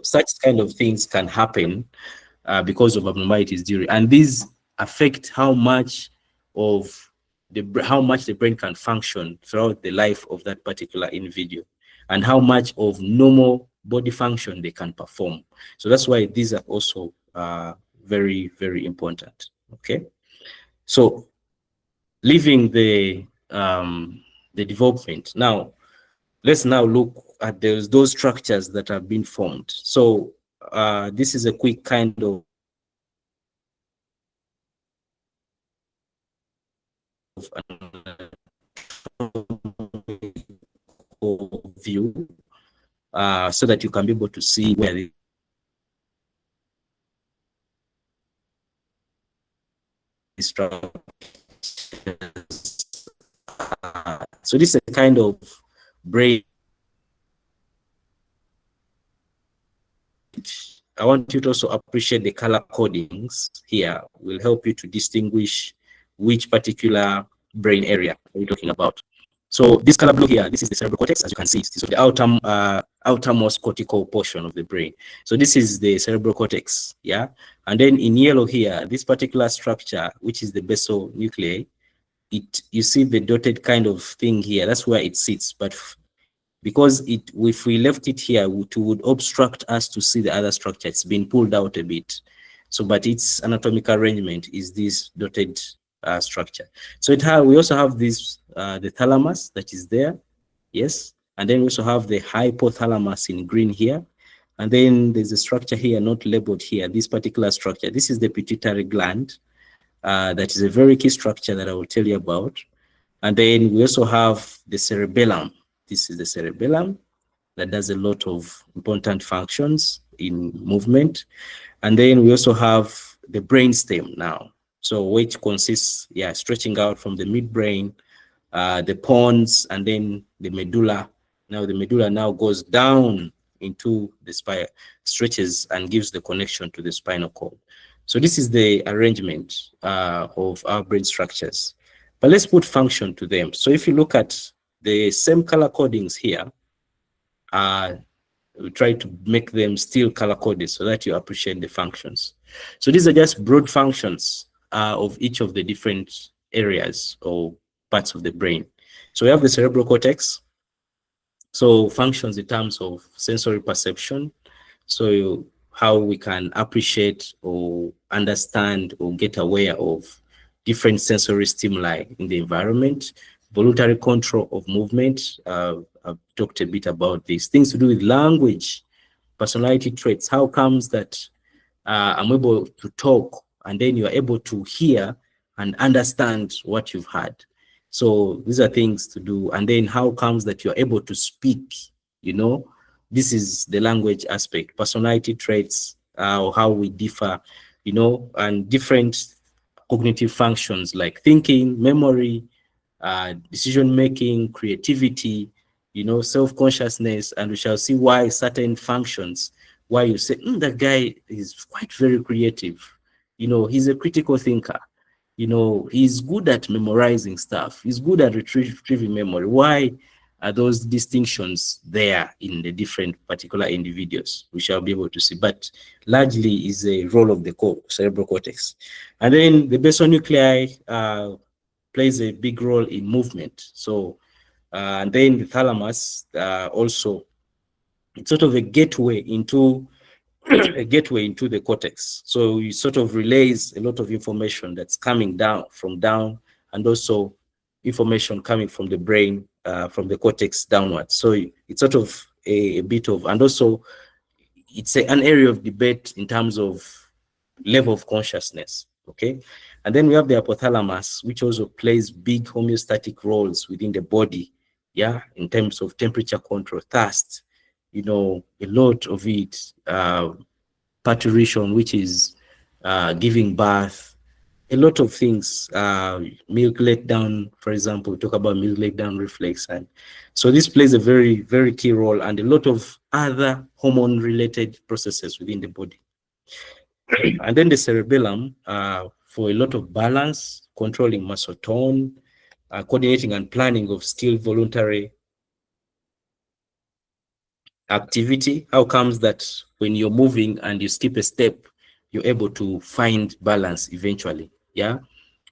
such kind of things can happen because of abnormalities during, and these affect how much the brain can function throughout the life of that particular individual, and how much of normal body function they can perform. So that's why these are also very, very important. Okay, so leaving the development now, let's now look at those structures that have been formed. So this is a quick kind of view so that you can be able to see where the structures. So this is a kind of brain. I want you to also appreciate the color codings here. Will help you to distinguish which particular brain area we're talking about. So this color blue here, this is the cerebral cortex, as you can see. So the outermost cortical portion of the brain. So this is the cerebral cortex, yeah. And then in yellow here, this particular structure, which is the basal nuclei, you see the dotted kind of thing here. That's where it sits. But because if we left it here, it would obstruct us to see the other structure. It's been pulled out a bit. So, but its anatomical arrangement is this dotted structure. So we also have this the thalamus that is there, yes, and then we also have the hypothalamus in green here, and then there's a structure here not labeled here. This particular structure, this is the pituitary gland. That is a very key structure that I will tell you about. And then we also have the cerebellum. This is the cerebellum that does a lot of important functions in movement. And then we also have the brainstem now. So which consists, stretching out from the midbrain, the pons, and then the medulla. Now the medulla now goes down into the spine, stretches and gives the connection to the spinal cord. So this is the arrangement of our brain structures. But let's put function to them. So if you look at the same color codings here, we try to make them still color coded so that you appreciate the functions. So these are just broad functions of each of the different areas or parts of the brain. So we have the cerebral cortex. So functions in terms of sensory perception. So how we can appreciate or understand or get aware of different sensory stimuli in the environment. Voluntary control of movement. I've talked a bit about these things to do with language, personality traits. How comes that I'm able to talk and then you're able to hear and understand what you've heard? So these are things to do. And then how comes that you're able to speak, This is the language aspect, personality traits, or how we differ, and different cognitive functions like thinking, memory, decision-making, creativity, self-consciousness, and we shall see why certain functions, why you say, that guy is quite very creative. He's a critical thinker. He's good at memorizing stuff. He's good at retrieving memory. Why are those distinctions there in the different particular individuals? We shall be able to see, but largely is a role of the cerebral cortex. And then the basal nuclei plays a big role in movement. So, and then the thalamus also, it's sort of a gateway into the cortex. So it sort of relays a lot of information that's coming down, and also information coming from the brain, from the cortex downwards. So it's sort of a bit of, and also it's an area of debate in terms of level of consciousness, okay? And then we have the hypothalamus, which also plays big homeostatic roles within the body, in terms of temperature control, thirst, a lot of it, parturition, which is giving birth, a lot of things, milk letdown, for example, we talk about milk letdown reflex. And so this plays a very, very key role, and a lot of other hormone-related processes within the body. And then the cerebellum, for a lot of balance, controlling muscle tone, coordinating and planning of skilled voluntary activity. How comes that when you're moving and you skip a step, you're able to find balance eventually? Yeah.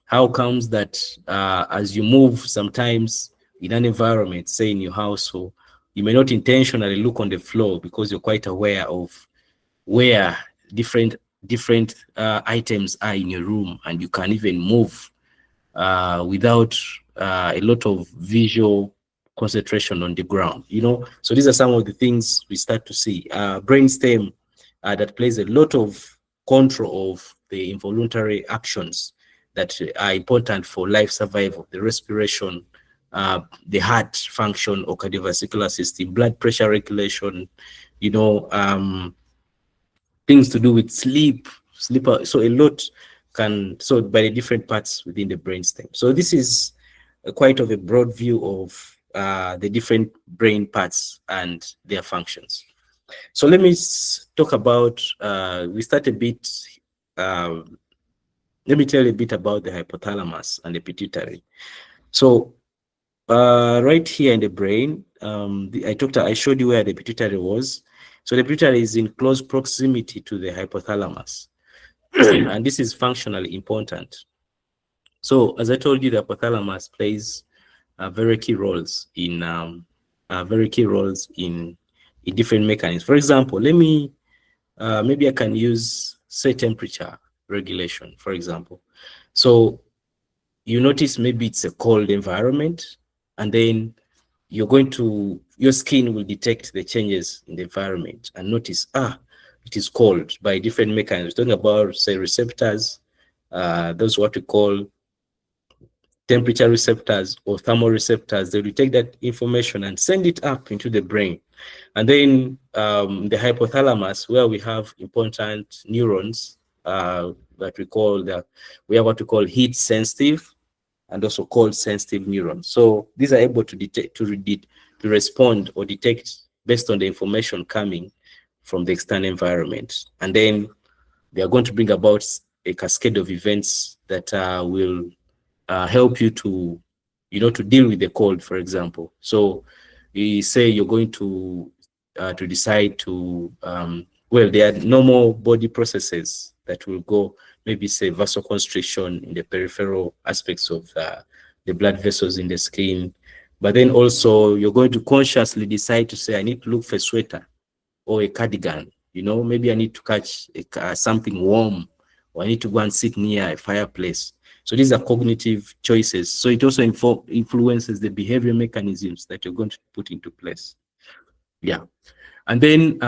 How comes that as you move sometimes in an environment, say in your household, you may not intentionally look on the floor because you're quite aware of where different items are in your room, and you can even move without a lot of visual concentration on the ground, So these are some of the things we start to see. Brainstem that plays a lot of control of the involuntary actions that are important for life survival, the respiration, the heart function or cardiovascular system, blood pressure regulation, things to do with sleeper. So a lot so by the different parts within the brainstem. So this is quite of a broad view of the different brain parts and their functions. So let me talk about, we start a bit, let me tell you a bit about the hypothalamus and the pituitary. So right here in the brain, I showed you where the pituitary was. So the pituitary is in close proximity to the hypothalamus, and this is functionally important. So as I told you, the hypothalamus plays very key roles in different mechanisms. For example, let me maybe I can use, say, temperature regulation, for example. So you notice maybe it's a cold environment, and then your skin will detect the changes in the environment and notice, it is cold by different mechanisms. Talking about, say, receptors, those what we call temperature receptors or thermoreceptors. They will take that information and send it up into the brain. And then the hypothalamus, where we have important neurons that we have what we call heat sensitive and also cold sensitive neurons. So these are able to detect, to respond or detect based on the information coming from the external environment. And then they are going to bring about a cascade of events that will help you to, to deal with the cold, for example. So you say you're going to decide to, well, there are normal body processes that will go, maybe say vasoconstriction in the peripheral aspects of the blood vessels in the skin. But then also you're going to consciously decide to say, I need to look for a sweater or a cardigan. Maybe I need to catch something warm, or I need to go and sit near a fireplace. So these are cognitive choices. So it also influences the behavior mechanisms that you're going to put into place. Yeah. And then,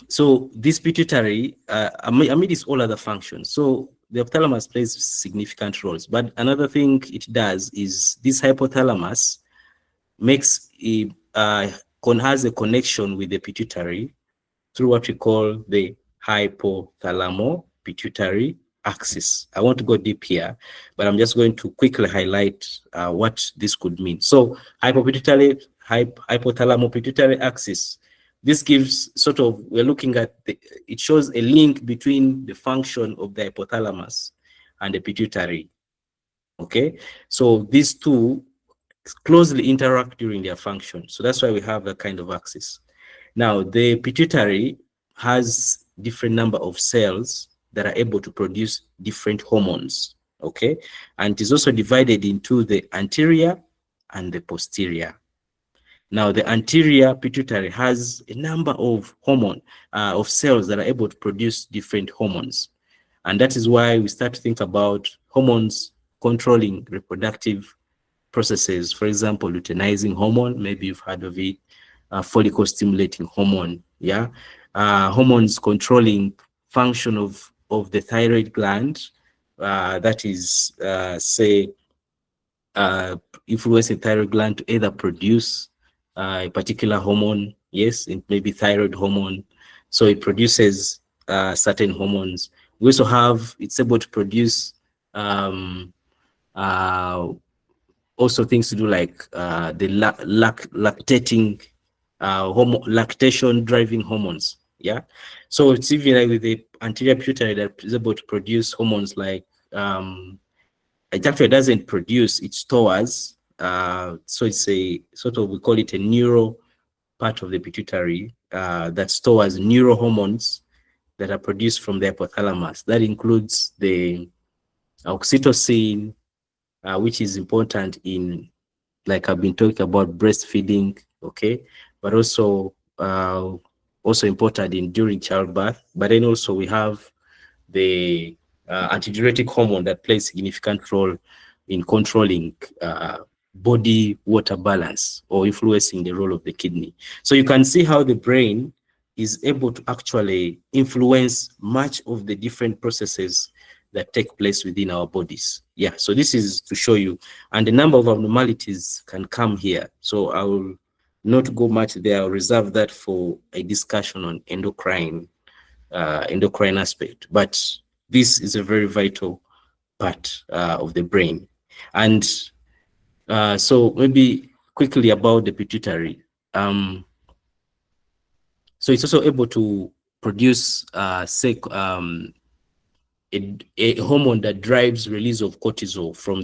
so this pituitary, amid its all other functions, so the hypothalamus plays significant roles. But another thing it does is this hypothalamus has a connection with the pituitary through what we call the hypothalamo-pituitary axis. I want to go deep here, but I'm just going to quickly highlight what this could mean. So hypothalamo-pituitary axis, this gives we're looking at, it shows a link between the function of the hypothalamus and the pituitary. Okay, so these two closely interact during their function. So that's why we have that kind of axis. Now, the pituitary has different number of cells that are able to produce different hormones, okay? And it is also divided into the anterior and the posterior. Now, the anterior pituitary has a number of of cells that are able to produce different hormones. And that is why we start to think about hormones controlling reproductive processes. For example, luteinizing hormone, maybe you've heard of it, follicle stimulating hormone, yeah, hormones controlling function of the thyroid gland, that is, say, influencing thyroid gland to either produce a particular hormone, yes, it may be thyroid hormone, so it produces certain hormones. We also have, it's able to produce also things to do like the lactating lactation driving hormones. Yeah, so it's even like with the anterior pituitary that is able to produce hormones like it actually doesn't produce, it stores. So it's a sort of, we call it a neuropapillary part of the pituitary that stores neurohormones that are produced from the hypothalamus. That includes the oxytocin, which is important in, like I've been talking about, breastfeeding, okay, but also important in during childbirth. But then also we have the antidiuretic hormone that plays significant role in controlling body water balance or influencing the role of the kidney. So you can see how the brain is able to actually influence much of the different processes that take place within our bodies. Yeah, so this is to show you, and the number of abnormalities can come here. So I will not go much there. I'll reserve that for a discussion on endocrine aspect. But this is a very vital part of the brain. And so maybe quickly about the pituitary. So it's also able to produce a hormone that drives release of cortisol from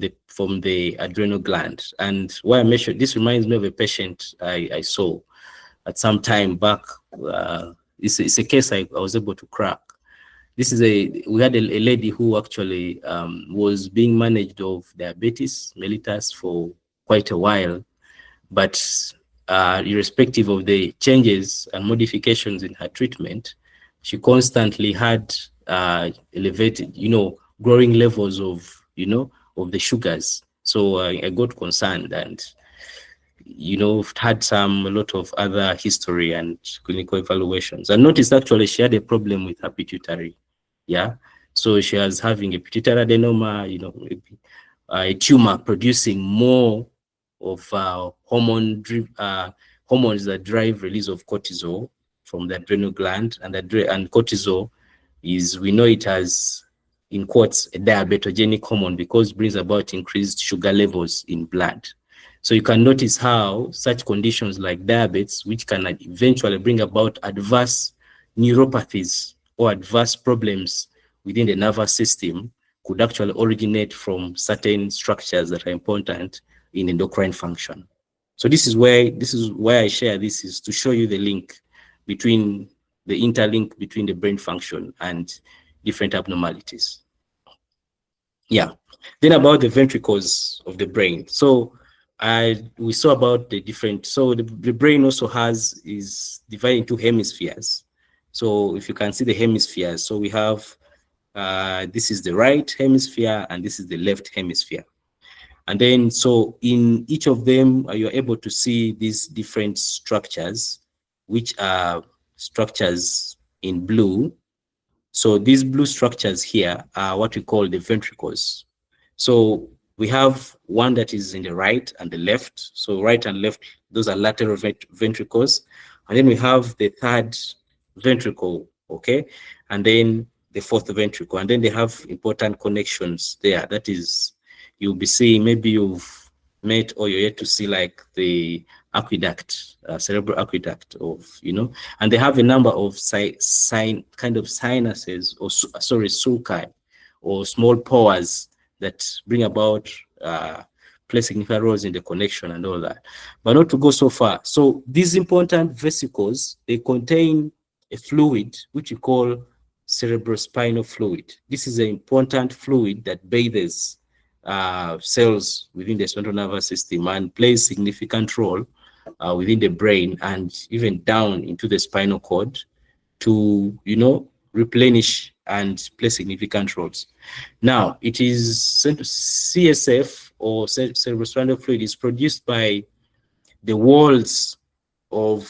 the adrenal gland. And why I mentioned this reminds me of a patient I saw at some time back. It's a case I was able to crack. We had a lady who actually was being managed of diabetes mellitus for quite a while, but irrespective of the changes and modifications in her treatment, she constantly had elevated, growing levels of the sugars. So I got concerned, and had a lot of other history and clinical evaluations, and noticed actually she had a problem with her pituitary. Yeah, so she was having a pituitary adenoma, maybe a tumor producing more of hormones that drive release of cortisol from the adrenal gland, and cortisol is, we know it as, in quotes, a diabetogenic hormone because it brings about increased sugar levels in blood. So you can notice how such conditions like diabetes, which can eventually bring about adverse neuropathies or adverse problems within the nervous system, could actually originate from certain structures that are important in endocrine function. So this is why I share this, is to show you the interlink between the brain function and different abnormalities. Yeah. Then about the ventricles of the brain. So we saw about the different, so the brain also is divided into hemispheres. So if you can see the hemispheres, so we have, this is the right hemisphere and this is the left hemisphere. And then, so in each of them, you're able to see these different structures, which are structures in blue. So these blue structures here are what we call the ventricles. So we have one that is in the right and the left. So right and left, those are lateral ventricles. And then we have the third ventricle, okay? And then the fourth ventricle. And then they have important connections there. That is, you'll be seeing, maybe you've met or you're yet to see, like the aqueduct, cerebral aqueduct of, and they have a number of kind of sinuses, or sulci, or small pores that bring about, play significant roles in the connection and all that. But not to go so far. So these important vesicles, they contain a fluid which we call cerebrospinal fluid. This is an important fluid that bathes cells within the central nervous system and plays significant role within the brain and even down into the spinal cord to, replenish and play significant roles. Now, it is CSF, or cerebrospinal fluid, is produced by the walls of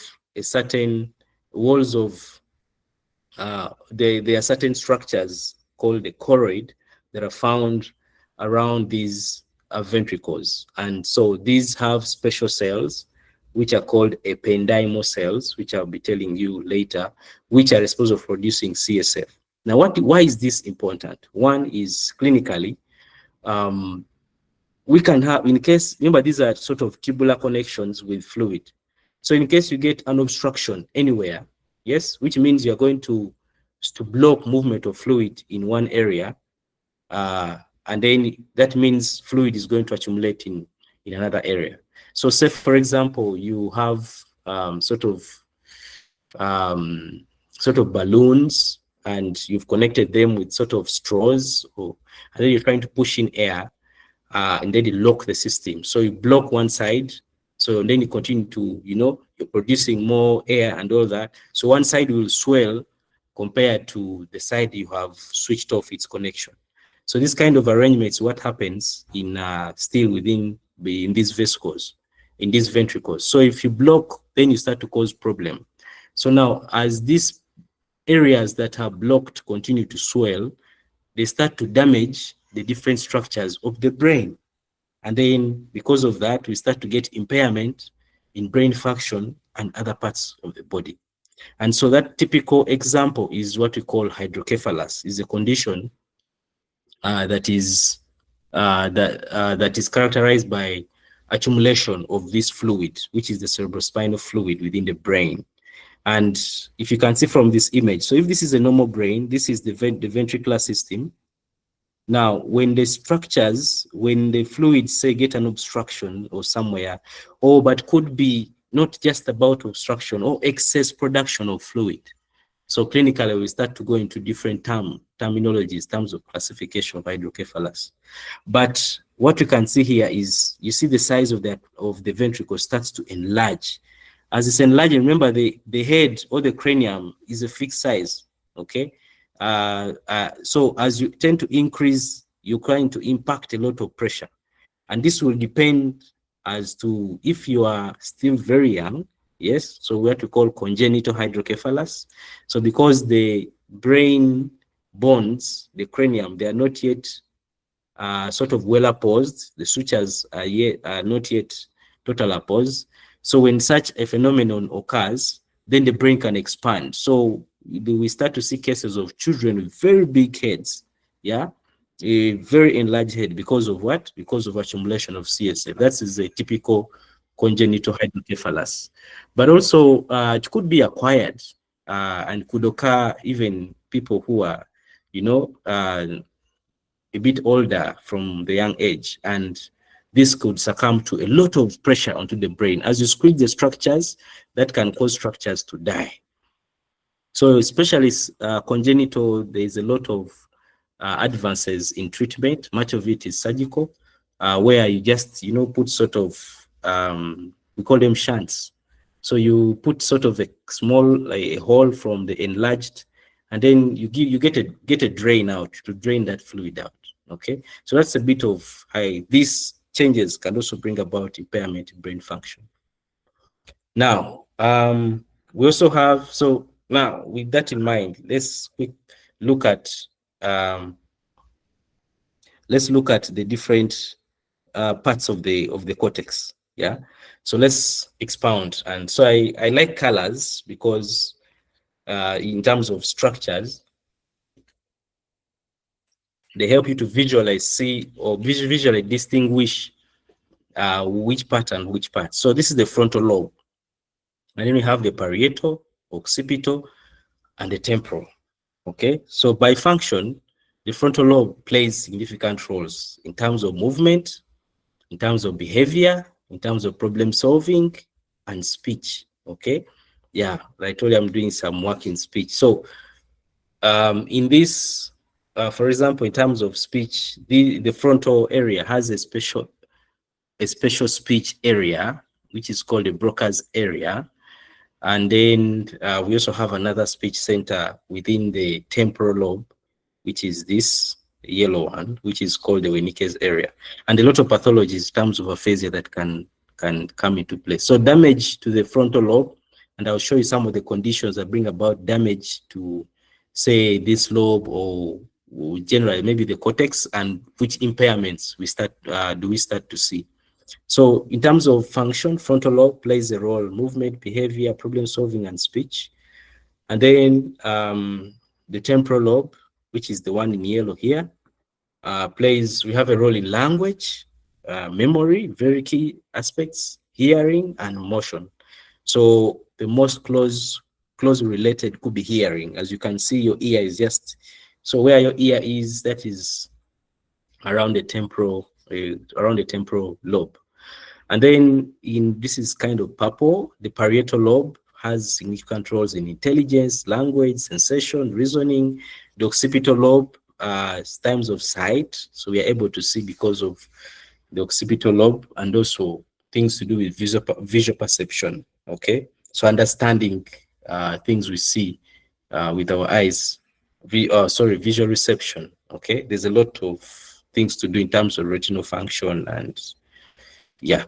there are certain structures called the choroid that are found around these ventricles. And so these have special cells, which are called ependymal cells, which I'll be telling you later, which are responsible for producing CSF. Now, why is this important? One is clinically, we can have, in case, remember, these are sort of tubular connections with fluid. So in case you get an obstruction anywhere, yes, which means you're going to block movement of fluid in one area, and then that means fluid is going to accumulate in another area. So say, for example, you have sort of sort of balloons, and you've connected them with sort of straws, and then you're trying to push in air, and then you lock the system. So you block one side, so then you continue to, you're producing more air and all that. So one side will swell compared to the side you have switched off its connection. So this kind of arrangement is what happens in still in these vesicles, in these ventricles. So if you block, then you start to cause problem. So now, as these areas that are blocked continue to swell, they start to damage the different structures of the brain. And then because of that, we start to get impairment in brain function and other parts of the body. And so that typical example is what we call hydrocephalus, is a condition that is characterized by accumulation of this fluid, which is the cerebrospinal fluid within the brain. And if you can see from this image, so if this is a normal brain, this is the ventricular system. Now, when the structures, when the fluids say get an obstruction or somewhere, but could be not just about obstruction or excess production of fluid. So clinically, we start to go into different terminologies, terms of classification of hydrocephalus. But what you can see here is, you see the size of the ventricle starts to enlarge. As it's enlarging, remember the head or the cranium is a fixed size, okay? So as you tend to increase, you're trying to impact a lot of pressure. And this will depend as to if you are still very young, yes, so what we call congenital hydrocephalus. So because the brain bones, the cranium, they are not yet sort of well apposed, the sutures are not yet total apposed. So when such a phenomenon occurs, then the brain can expand. So we start to see cases of children with very big heads, yeah, a very enlarged head because of what? Because of accumulation of CSF. That is a typical congenital hydrocephalus. But also it could be acquired and could occur even people who are, a bit older from the young age, and this could succumb to a lot of pressure onto the brain. As you squeeze the structures, that can cause structures to die. So especially congenital, there is a lot of advances in treatment. Much of it is surgical, where you just, put sort of, we call them shunts. So you put sort of a small a hole from the enlarged, and then you get a drain out to drain that fluid out. Okay, so that's a bit of these changes can also bring about impairment in brain function. Now, we also have, so now with that in mind, let's look at the different parts of the cortex. Yeah, so let's expound. And so I like colors because in terms of structures, they help you to visualize, see, or visually distinguish which part and which part. So this is the frontal lobe. And then we have the parietal, occipital, and the temporal. Okay, so by function, the frontal lobe plays significant roles in terms of movement, in terms of behavior, in terms of problem solving, and speech. Okay, yeah, I told you I'm doing some work in speech. So in this, for example, in terms of speech, the frontal area has a special speech area, which is called the Broca's area. And then we also have another speech center within the temporal lobe, which is this yellow one, which is called the Wernicke's area. And a lot of pathologies in terms of aphasia that can come into play. So damage to the frontal lobe, and I'll show you some of the conditions that bring about damage to, say, this lobe or generally maybe the cortex, and which impairments do we start to see. So in terms of function, frontal lobe plays a role: movement, behavior, problem solving, and speech. And then the temporal lobe, which is the one in yellow here, we have a role in language, memory, very key aspects, hearing, and motion. So the most close related could be hearing. As you can see, your ear is just, so where your ear is, that is around the temporal lobe. And then this is kind of purple, the parietal lobe has significant roles in intelligence, language, sensation, reasoning. The occipital lobe, times of sight. So we are able to see because of the occipital lobe, and also things to do with visual perception. Okay. So understanding things we see with our eyes, visual reception. Okay. There's a lot of things to do in terms of retinal function, and yeah,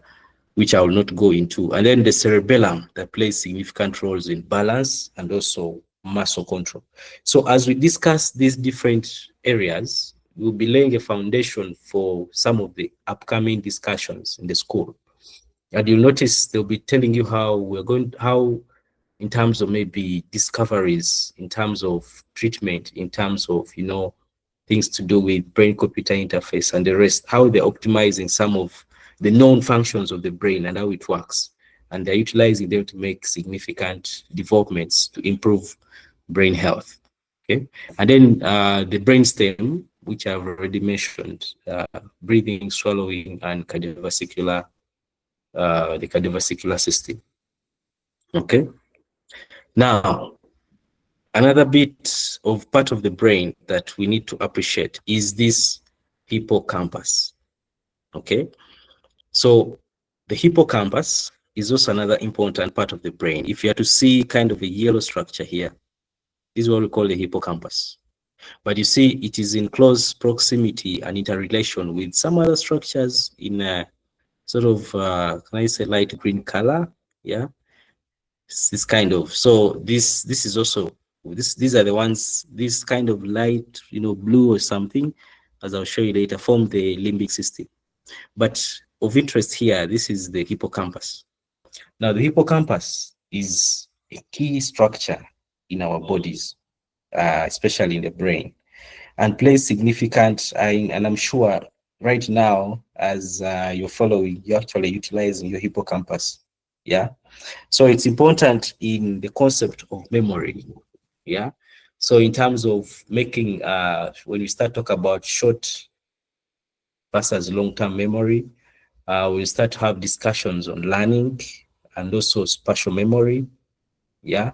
which I will not go into. And then the cerebellum that plays significant roles in balance and also muscle control. So as we discuss these different areas, we'll be laying a foundation for some of the upcoming discussions in the school. And you'll notice they'll be telling you how in terms of maybe discoveries, in terms of treatment, in terms of, things to do with brain-computer interface and the rest, how they're optimizing some of the known functions of the brain and how it works. And they're utilizing them to make significant developments to improve brain health. Okay. And then the brainstem, which I've already mentioned, breathing, swallowing, and cardiovascular, the cardiovascular system. Okay. Now, another bit of part of the brain that we need to appreciate is this hippocampus. Okay. So the hippocampus is also another important part of the brain. If you are to see kind of a yellow structure here, this is what we call the hippocampus. But you see, it is in close proximity and interrelation with some other structures in a sort of, can I say, light green color? Yeah, this kind of. So this is also these are the ones. This kind of light, blue or something, as I'll show you later, form the limbic system. But of interest here, this is the hippocampus. Now, the hippocampus is a key structure in our bodies, especially in the brain, and plays significant, and I'm sure right now, as you're following, you're actually utilizing your hippocampus. Yeah. So it's important in the concept of memory. Yeah. So in terms of making, when we start talk about short versus long-term memory, we start to have discussions on learning and also spatial memory. Yeah.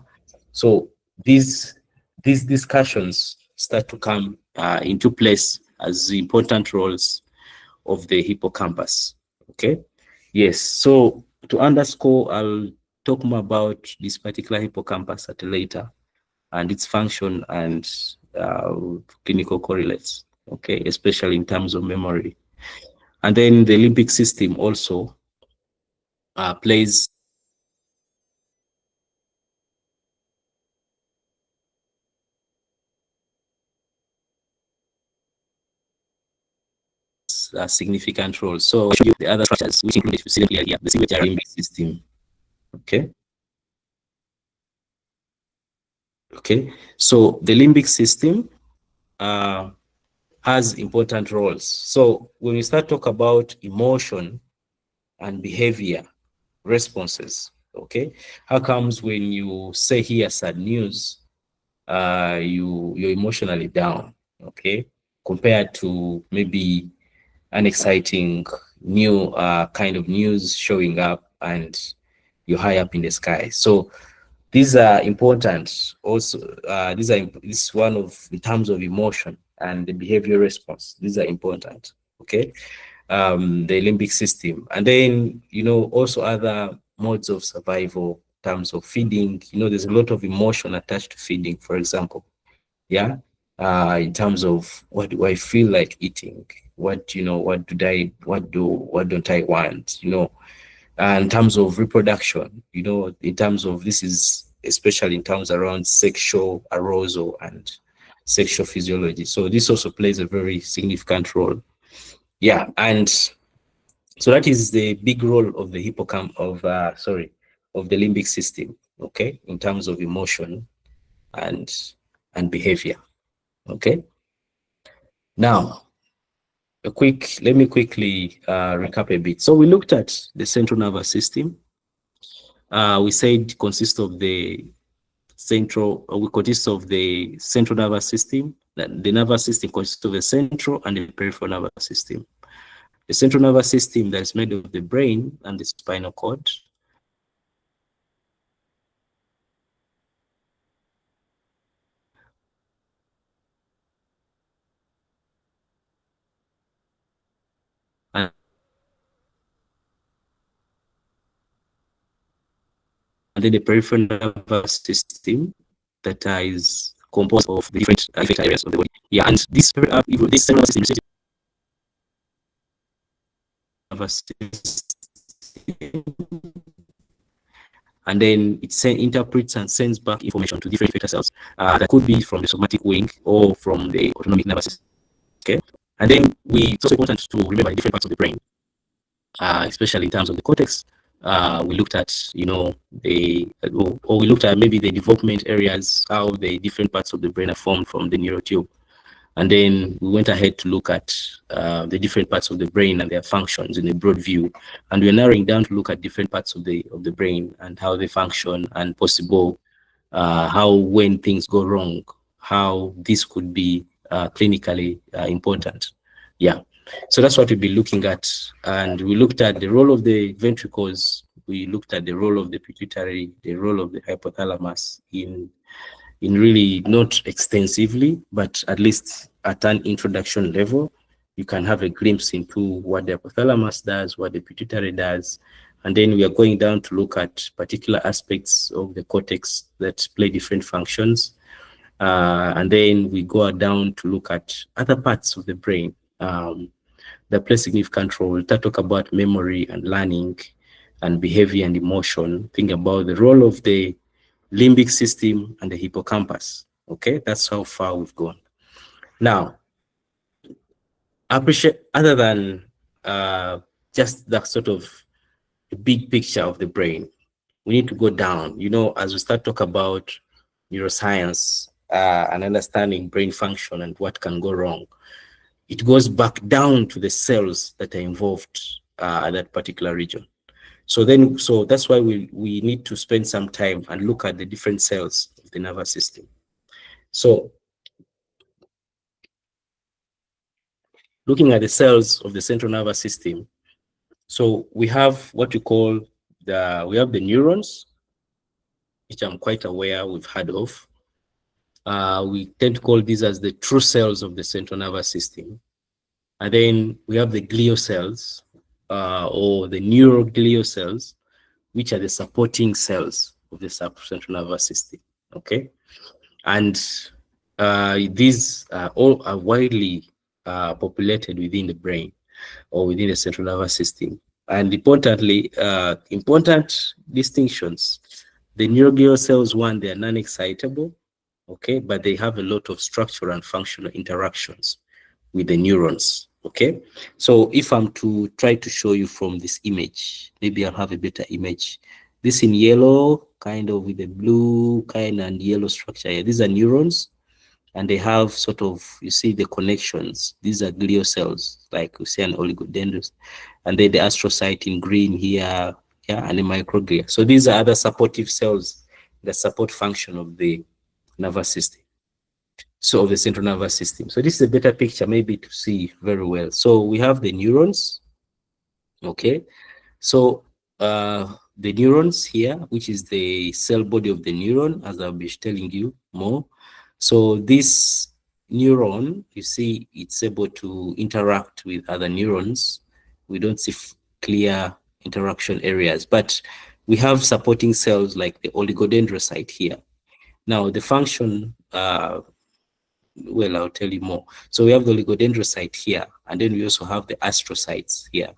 So these discussions start to come into place as the important roles of the hippocampus. Okay. Yes. So to underscore, I'll talk more about this particular hippocampus at a later, and its function and clinical correlates. Okay, especially in terms of memory. And then the limbic system also plays a significant role. So I'll show you the other structures, which include, if you see them here, the limbic system. Okay. Okay. So the limbic system has important roles. So when we start talk about emotion and behavior responses, okay, how comes when you say here sad news, you're emotionally down, okay, compared to maybe an exciting new kind of news showing up and you're high up in the sky. So these are important also. This is one of, in terms of emotion and the behavior response, these are important. Okay. The limbic system, and then also other modes of survival in terms of feeding. There's a lot of emotion attached to feeding, for example. Yeah. In terms of what do I feel like eating, what don't I want, in terms of reproduction, in terms of, this is especially in terms around sexual arousal and sexual physiology. So this also plays a very significant role. Yeah. And so that is the big role of the of the limbic system, okay, in terms of emotion and behavior. Okay. Now, let me quickly recap a bit. So we looked at the central nervous system. We said consists of the central nervous system. The nervous system consists of the central and the peripheral nervous system. the central nervous system that is made of the brain and the spinal cord. And then the peripheral nervous system that is composed of the different effect areas of the body. Yeah, and this central nervous system and then it interprets and sends back information to different effector cells that could be from the somatic wing or from the autonomic nervous system. Okay, and then it's also important to remember the different parts of the brain, especially in terms of the cortex. We looked at, or we looked at maybe the development areas, how the different parts of the brain are formed from the neural tube. And then we went ahead to look at the different parts of the brain and their functions in a broad view. And we're narrowing down to look at different parts of the brain and how they function and possible, how when things go wrong, how this could be clinically important. Yeah. So that's what we'll be looking at. And we looked at the role of the ventricles. We looked at the role of the pituitary, the role of the hypothalamus in really not extensively, but at least at an introduction level, you can have a glimpse into what the hypothalamus does, what the pituitary does. And then we are going down to look at particular aspects of the cortex that play different functions. And then we go down to look at other parts of the brain that play significant role. We'll talk about memory and learning and behavior and emotion. Think about the role of the limbic system and the hippocampus. Okay, that's how far we've gone. Now, I appreciate, other than just that sort of big picture of the brain, we need to go down, as we start talk about neuroscience and understanding brain function and what can go wrong. It goes back down to the cells that are involved at that particular region. So that's why we need to spend some time and look at the different cells of the nervous system. So looking at the cells of the central nervous system, so we have what we call we have the neurons, which I'm quite aware we've heard of. We tend to call these as the true cells of the central nervous system. And then we have the glial cells, or the neuroglial cells, which are the supporting cells of the central nervous system. Okay, and these all are widely populated within the brain or within the central nervous system. And importantly, important distinctions: the neuroglial cells, one, they are non-excitable, okay, but they have a lot of structural and functional interactions with the neurons. Okay, so if I'm to try to show you from this image, maybe I'll have a better image. This in yellow, kind of with a blue kind and yellow structure here. These are neurons, and they have sort of, you see the connections. These are glial cells, like we see an oligodendrous, and then the astrocyte in green here, yeah, and the microglia. So these are other supportive cells that support function of the nervous system. So of the central nervous system. So this is a better picture maybe to see very well. So we have the neurons. Okay, so the neurons here, which is the cell body of the neuron, as I'll be telling you more. So this neuron, you see, it's able to interact with other neurons. We don't see clear interaction areas, but we have supporting cells like the oligodendrocyte here. Now the function, well, I'll tell you more. So we have the oligodendrocyte here, and then we also have the astrocytes here,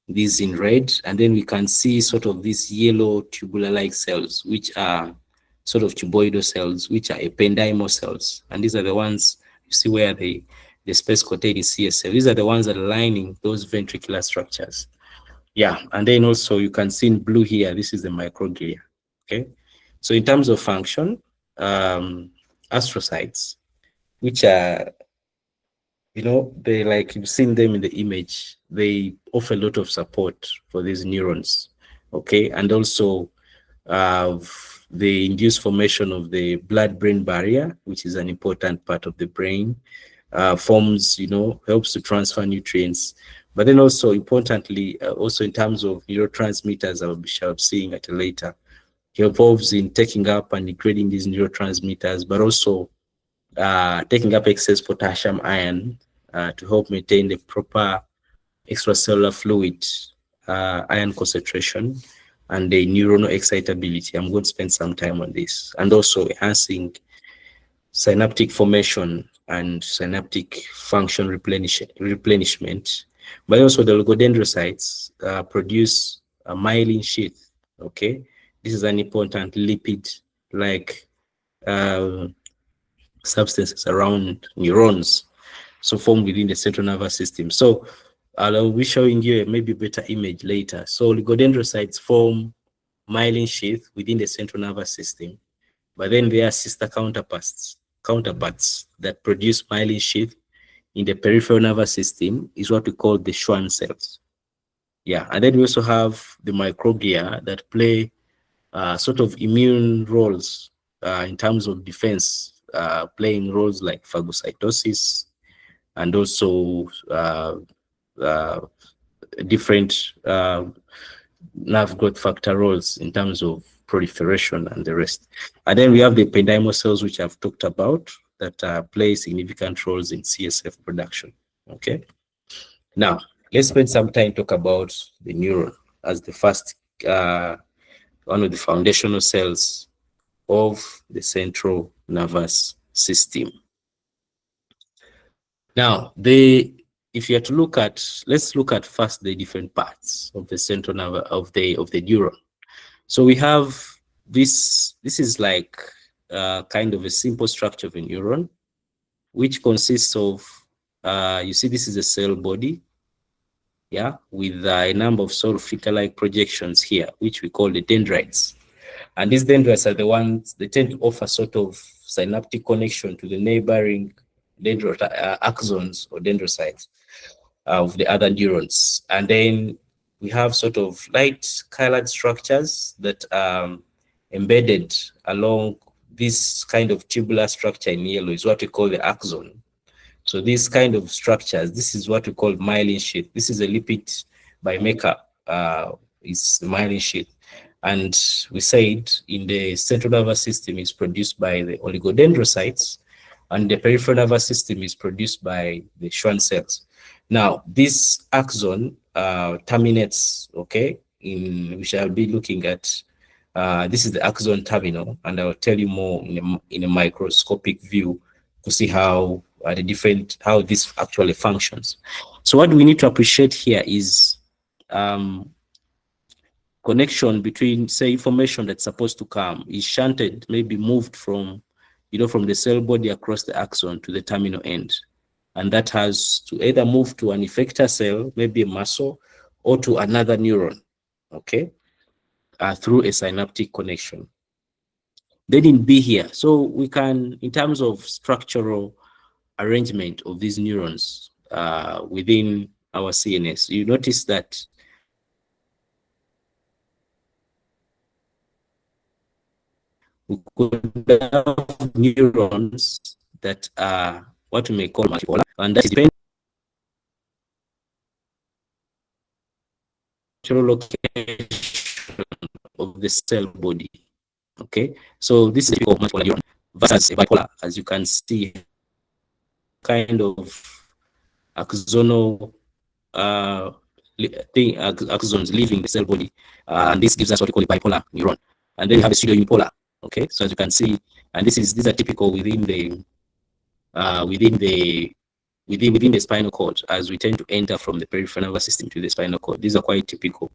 these in red, and then we can see sort of these yellow tubular-like cells, which are sort of tuboidal cells, which are ependymal cells, and these are the ones you see where the space contained is CSF. These are the ones that are lining those ventricular structures. Yeah, and then also you can see in blue here, this is the microglia. Okay, so in terms of function, astrocytes, which are, they, like you've seen them in the image, they offer a lot of support for these neurons. Okay, and also they induce formation of the blood-brain barrier, which is an important part of the brain. Forms, helps to transfer nutrients. But then also importantly, also in terms of neurotransmitters, I shall be seeing at a later, he involves in taking up and degrading these neurotransmitters, but also taking up excess potassium ion to help maintain the proper extracellular fluid ion concentration and the neuronal excitability. I'm going to spend some time on this, and also enhancing synaptic formation and synaptic function replenishment. But also the oligodendrocytes produce a myelin sheath. Okay, this is an important lipid like uh, substances around neurons, so formed within the central nervous system. So I'll be showing you a maybe better image later. So oligodendrocytes form myelin sheath within the central nervous system, but then there are sister counterparts that produce myelin sheath in the peripheral nervous system is what we call the Schwann cells. Yeah, and then we also have the microglia that play sort of immune roles in terms of defense, playing roles like phagocytosis and also uh, different nerve growth factor roles in terms of proliferation and the rest. And then we have the ependymal cells, which I've talked about, that play significant roles in CSF production. Okay. Now, let's spend some time talk about the neuron as the first, one of the foundational cells of the central nervous system. Now, if you are to look at, let's look at first the different parts of the central nerve of the neuron. So we have this. This is like kind of a simple structure of a neuron, which consists of you see, this is a cell body, yeah, with a number of sort of flicker-like projections here, which we call the dendrites. And these dendrites are the ones they tend to offer sort of synaptic connection to the neighboring axons or dendrocytes of the other neurons. And then we have sort of light colored structures that are embedded along this kind of tubular structure in yellow is what we call the axon. So these kind of structures, this is what we call myelin sheath. This is a lipid by makeup, is the myelin sheath. And we said in the central nervous system is produced by the oligodendrocytes, and the peripheral nervous system is produced by the Schwann cells. Now, this axon terminates, okay, we shall be looking at, this is the axon terminal, and I'll tell you more in a microscopic view to see how how this actually functions. So what we need to appreciate here is connection between, say, information that's supposed to come is shunted, maybe moved from, from the cell body across the axon to the terminal end. And that has to either move to an effector cell, maybe a muscle, or to another neuron, okay, through a synaptic connection. They didn't be here. So we can, in terms of structural arrangement of these neurons within our CNS, you notice that we could have neurons that are what we may call multipolar, and that is depending on the location of the cell body. Okay, so this is a multipolar neuron versus a bipolar, as you can see, kind of axonal axons leaving the cell body, and this gives us what we call a bipolar neuron. And then you have a pseudo unipolar. Okay, so as you can see, and these are typical within the within the spinal cord, as we tend to enter from the peripheral nervous system to the spinal cord. These are quite typical,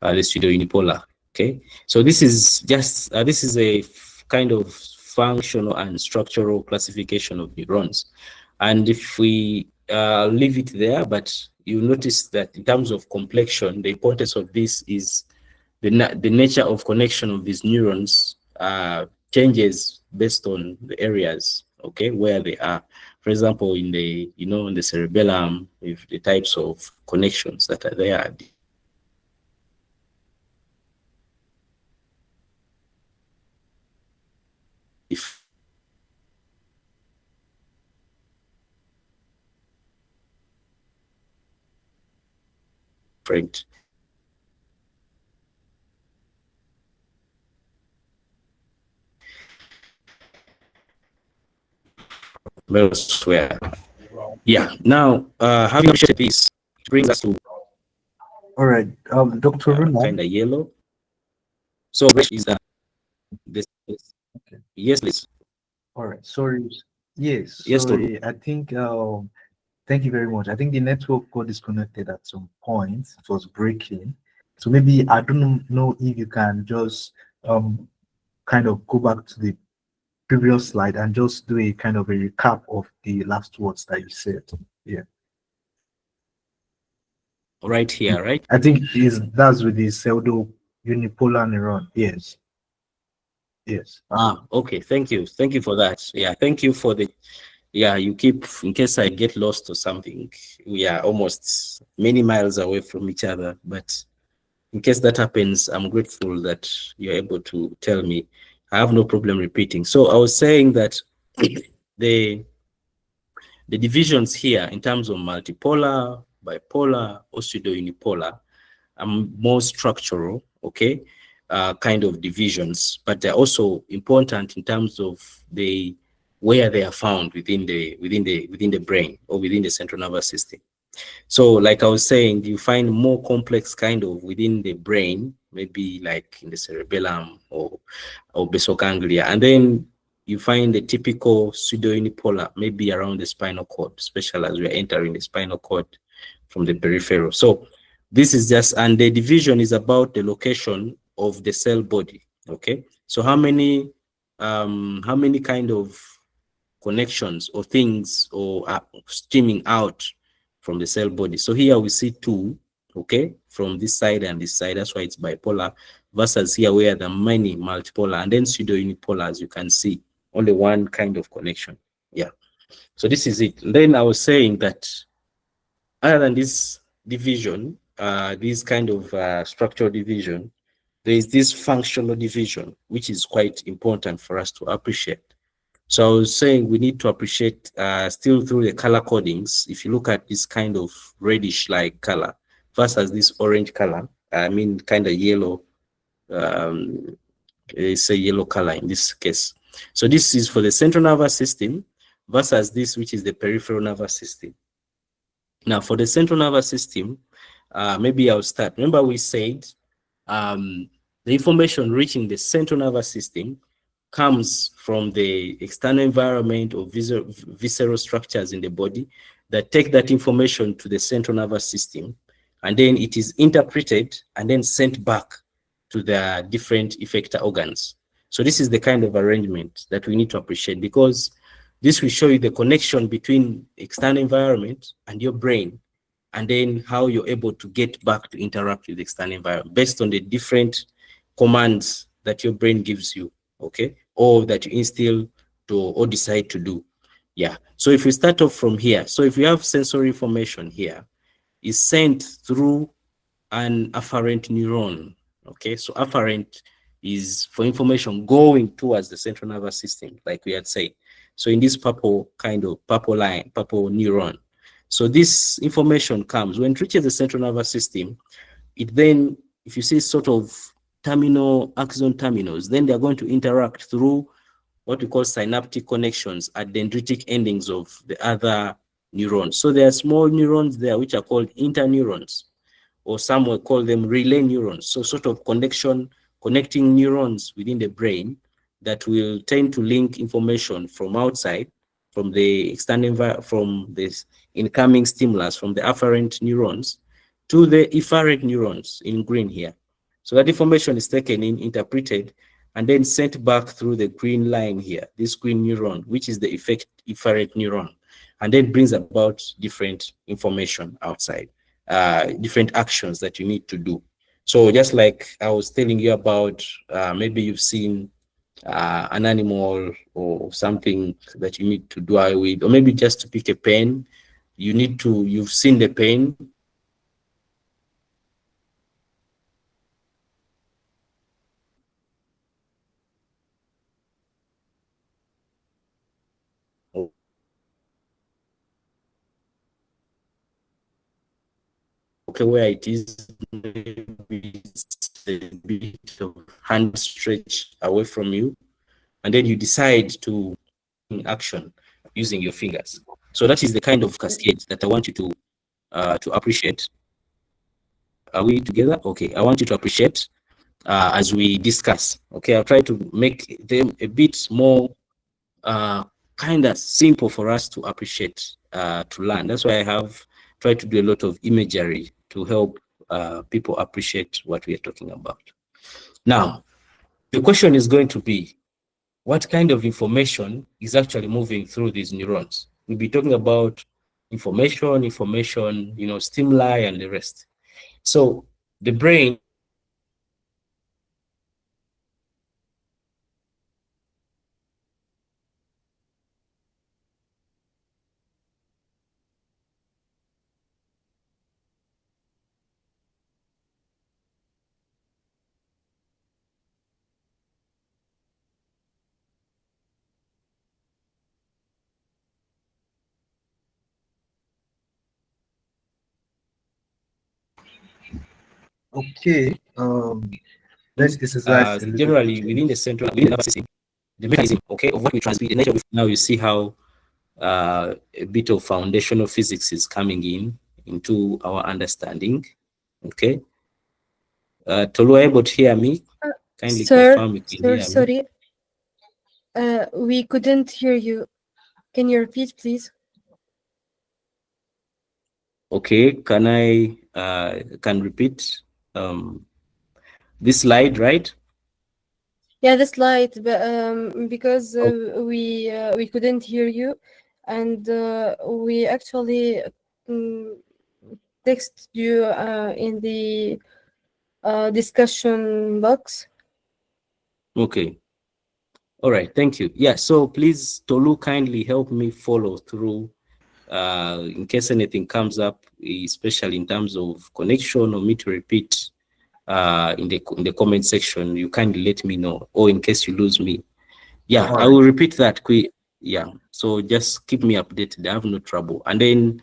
the pseudo unipolar. Okay, so this is just this is a kind of functional and structural classification of neurons. And if we leave it there, but you notice that in terms of complexion, the importance of this is the nature of connection of these neurons changes based on the areas, okay, where they are. For example, in the, in the cerebellum, with the types of connections that are there. If different elsewhere. Yeah. Now, having appreciated this, brings us to All right, Dr. kind Ronald. of yellow. So red is this. Okay. Yes, please. All right. Sorry. Yes. Yes, Tolu. Sorry. I think. Thank you very much. I think the network got disconnected at some point. It was breaking. So maybe I don't know if you can just kind of go back to the previous slide and just do a kind of a recap of the last words that you said. Yeah. Right here, right? I think is that's with the pseudo unipolar neuron. Yes. Yes. Ah, okay. Thank you. Thank you for that. Yeah, thank you for the. Yeah, you keep, in case I get lost or something, we are almost many miles away from each other. But in case that happens, I'm grateful that you're able to tell me. I have no problem repeating. So I was saying that the the divisions here in terms of multipolar, bipolar, or pseudo-unipolar are more structural, okay, kind of divisions, but they're also important in terms of the where they are found within the brain or within the central nervous system. So like I was saying, you find more complex kind of within the brain, maybe like in the cerebellum or basal ganglia. And then you find the typical pseudo-unipolar, maybe around the spinal cord, especially as we're entering the spinal cord from the peripheral. So this is just, and the division is about the location of the cell body. Okay. So how many kind of connections or things or streaming out from the cell body. So here we see two, okay, from this side and this side. That's why it's bipolar, versus here where there are many multipolar, and then pseudo-unipolar, as you can see, only one kind of connection. Yeah. So this is it. And then I was saying that other than this division, this kind of structural division, there is this functional division, which is quite important for us to appreciate. So I was saying we need to appreciate still through the color codings. If you look at this kind of reddish like color versus this orange color, I mean kind of yellow, it's a yellow color in this case. So this is for the central nervous system versus this, which is the peripheral nervous system. Now for the central nervous system, maybe I'll start. Remember we said the information reaching the central nervous system comes from the external environment or visceral structures in the body that take that information to the central nervous system, and then it is interpreted and then sent back to the different effector organs. So this is the kind of arrangement that we need to appreciate, because this will show you the connection between external environment and your brain, and then how you're able to get back to interact with the external environment based on the different commands that your brain gives you, okay, or that you instill to or decide to do. Yeah. So if we start off from here, so if we have sensory information here, is sent through an afferent neuron. Okay, so afferent is for information going towards the central nervous system, like we had said. So in this purple kind of purple line, purple neuron. So this information comes when it reaches the central nervous system. It then, if you see sort of terminal axon terminals, then they're going to interact through what we call synaptic connections at dendritic endings of the other neurons. So there are small neurons there which are called interneurons, or some will call them relay neurons. So sort of connecting neurons within the brain that will tend to link information from outside, from the external from this incoming stimulus from the afferent neurons to the efferent neurons in green here. So that information is taken in, interpreted, and then sent back through the green line here, this green neuron, which is the efferent neuron, and then brings about different information outside, different actions that you need to do. So just like I was telling you about, maybe you've seen an animal or something that you need to do away with, or maybe just to pick a pen, you've seen the pen, okay, where it is, maybe it's a bit of hand stretch away from you, and then you decide to action using your fingers. So that is the kind of cascade that I want you to appreciate. Are we together? Okay, I want you to appreciate as we discuss. Okay, I'll try to make them a bit more uh, kind of simple for us to appreciate, to learn. That's why I have tried to do a lot of imagery to help people appreciate what we are talking about. Now, the question is going to be, what kind of information is actually moving through these neurons? We'll be talking about information, stimuli, and the rest. So the brain Okay. Let's exercise a little generally within patience. the central nervous system, the mechanism, okay, of what we transmit, the nature of it. Now you see how a bit of foundational physics is coming into our understanding. Okay. Tolu, are you able to hear me? Kindly Sir, confirm you can sir, hear me. sorry. We couldn't hear you. Can you repeat, please? Okay, can I can repeat this slide, right? Yeah, the slide, but because Oh, we couldn't hear you, and we actually um, text you in the discussion box. okay. All right, thank you. Yeah, so please, Tolu, kindly help me follow through in case anything comes up, especially in terms of connection or me to repeat in the comment section. You kindly let me know, or in case you lose me. Yeah, All I right. will repeat that quick. Yeah, so just keep me updated. I have no trouble. And then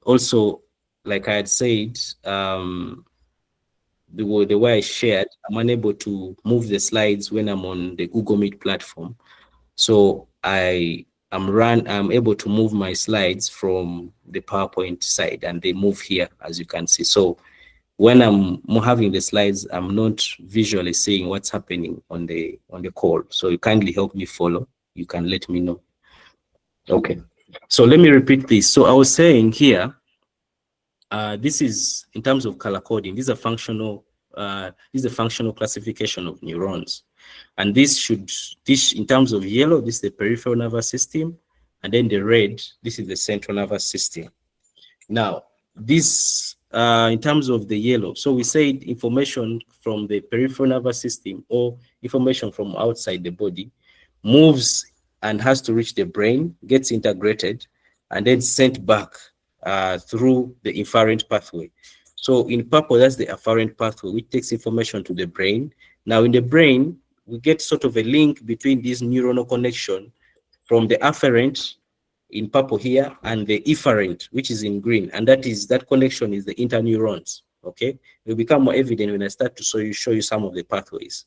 also, like I had said, the way I shared, I'm unable to move the slides when I'm on the Google Meet platform. So I'm able to move my slides from the PowerPoint side, and they move here, as you can see. So when I'm having the slides, I'm not visually seeing what's happening on the call. So you kindly help me follow. You can let me know. Okay. So let me repeat this. So I was saying here, this is in terms of color coding. This is a functional classification of neurons, and this in terms of yellow, this is the peripheral nervous system, and then the red, this is the central nervous system. Now, this in terms of the yellow, so we said information from the peripheral nervous system or information from outside the body moves and has to reach the brain, gets integrated, and then sent back through the efferent pathway. So in purple, that's the afferent pathway, which takes information to the brain. Now in the brain, we get sort of a link between this neuronal connection from the afferent in purple here and the efferent, which is in green, and that connection is the interneurons. Okay, it will become more evident when I start to show you some of the pathways.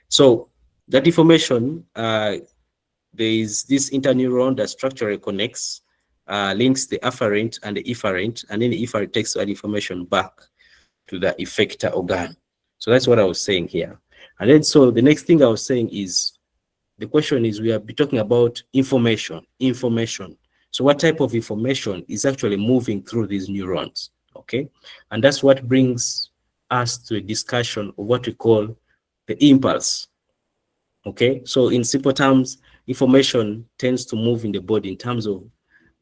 So that information, there is this interneuron that structurally connects, links the afferent and the efferent, and then the efferent takes that information back to the effector organ. So that's what I was saying here. And then so the next thing I was saying is, the question is, we are talking about information. So what type of information is actually moving through these neurons? Okay. And that's what brings us to a discussion of what we call the impulse. Okay. So in simple terms, information tends to move in the body in terms of,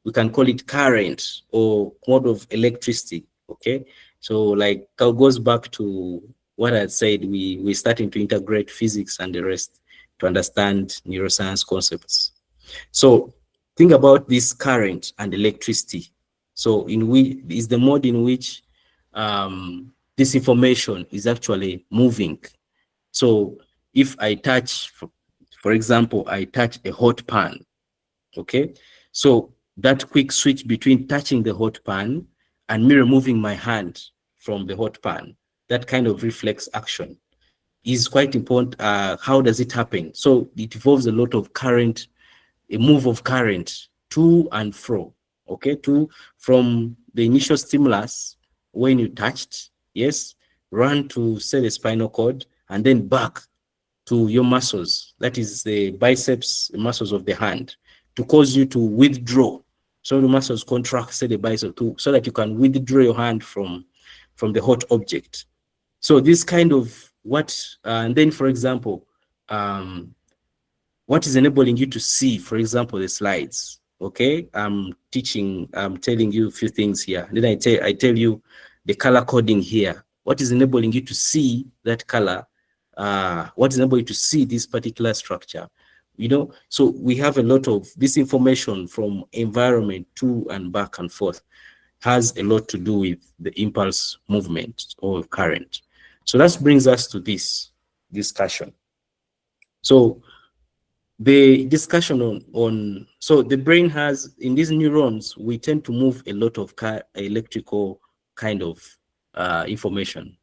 we can call it current or mode of electricity. Okay. So like that goes back to what I said, we're starting to integrate physics and the rest to understand neuroscience concepts. So think about this current and electricity. So in which is the mode in which this information is actually moving. So if I touch, for example, I touch a hot pan, okay? So that quick switch between touching the hot pan and me removing my hand from the hot pan, that kind of reflex action is quite important. How does it happen? So it involves a lot of current, a move of current to and fro, okay, to from the initial stimulus when you touched, yes, run to say the spinal cord, and then back to your muscles, that is the biceps, the muscles of the hand, to cause you to withdraw. So the muscles contract, say the bicep, to, so that you can withdraw your hand from the hot object. So this kind of what, and then for example, what is enabling you to see, for example, the slides. Okay, I'm telling you a few things here. Then I tell you the color coding here. What is enabling you to see that color? What is enabling you to see this particular structure? You know, so we have a lot of this information from environment to and back and forth, has a lot to do with the impulse movement or current. So that brings us to this discussion. So the discussion on so the brain has, in these neurons, we tend to move a lot of electrical kind of information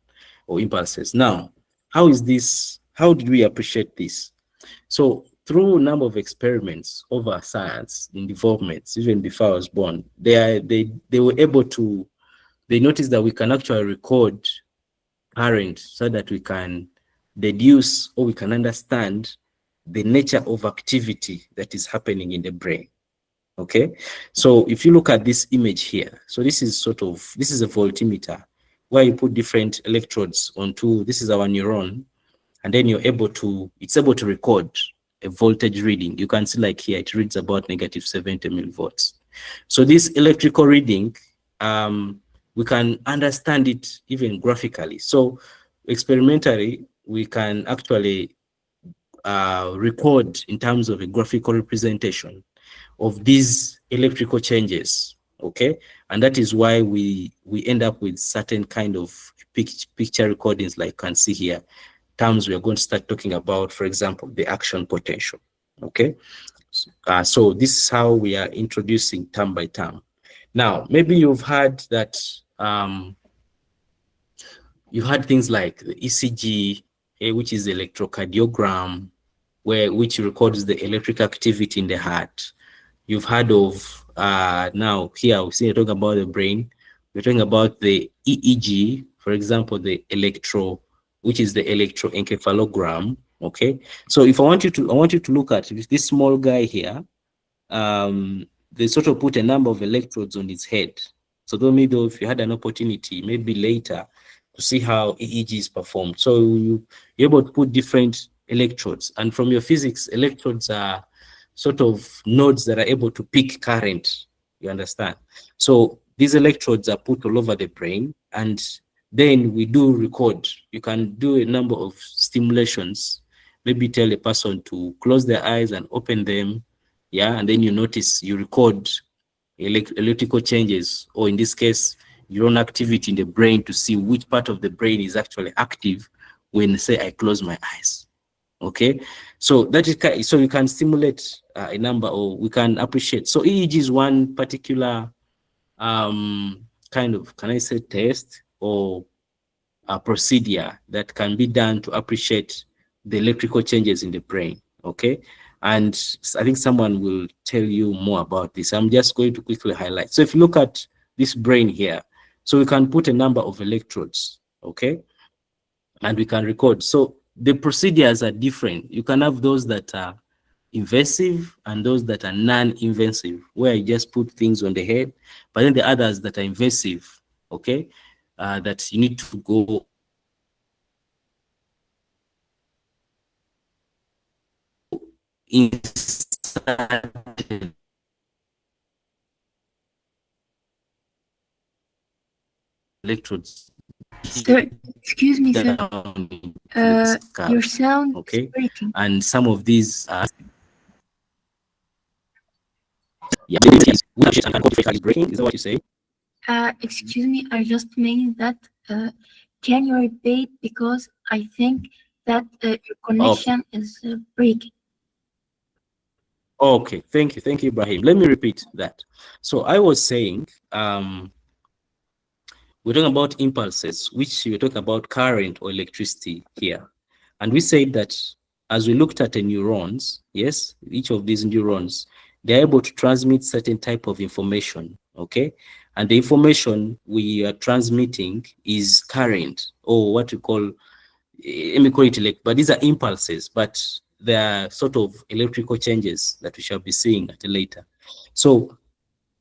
or impulses. Now, how is this, how did we appreciate this? So through a number of experiments over science in developments, even before I was born, they were able to, they noticed that we can actually record current so that we can deduce or we can understand the nature of activity that is happening in the brain. Okay, so if you look at this image here, so this is sort of, this is a voltmeter where you put different electrodes onto, this is our neuron, and then you're able to, it's able to record a voltage reading. You can see like here, it reads about negative 70 millivolts. So this electrical reading, we can understand it even graphically. So experimentally, we can actually record in terms of a graphical representation of these electrical changes, okay? And that is why we end up with certain kind of picture recordings, like you can see here, terms we are going to start talking about, for example, the action potential, okay? So this is how we are introducing term by term. Now, maybe you've heard that, you had things like the ECG, which is the electrocardiogram, which records the electric activity in the heart. You've heard of, now here we're talking about the brain. We're talking about the EEG, for example, the which is the electroencephalogram. Okay, so if I want you to look at this small guy here. They sort of put a number of electrodes on his head. So don't me though, if you had an opportunity, maybe later, to see how EEG is performed. So you're able to put different electrodes, and from your physics, electrodes are sort of nodes that are able to pick current. You understand? So these electrodes are put all over the brain, and then we do record. You can do a number of stimulations. Maybe tell a person to close their eyes and open them, yeah, and then you notice, you record electrical changes, or in this case, your own activity in the brain, to see which part of the brain is actually active when, say, I close my eyes. Okay, so that is, so you can stimulate a number, or we can appreciate. So EEG is one particular kind of, can I say, test or a procedure that can be done to appreciate the electrical changes in the brain. Okay, and I think someone will tell you more about this. I'm just going to quickly highlight. So if you look at this brain here, so we can put a number of electrodes, okay, and we can record. So the procedures are different. You can have those that are invasive and those that are non-invasive, where you just put things on the head, but then the others that are invasive, okay, that you need to go inside electrodes Sir, excuse me, sir. down into the skull, Your sound okay, is breaking. and some of these yeah, breaking, is that what you say? Excuse me, I just mean that. Can you repeat, because I think that your connection is breaking. Okay, thank you, Ibrahim. Let me repeat that. So I was saying, we're talking about impulses, which we're talking about current or electricity here. And we said that as we looked at the neurons, yes, each of these neurons, they're able to transmit certain type of information, okay? And the information we are transmitting is current, or what we call, let me call it, but these are impulses, but they are sort of electrical changes that we shall be seeing at later. So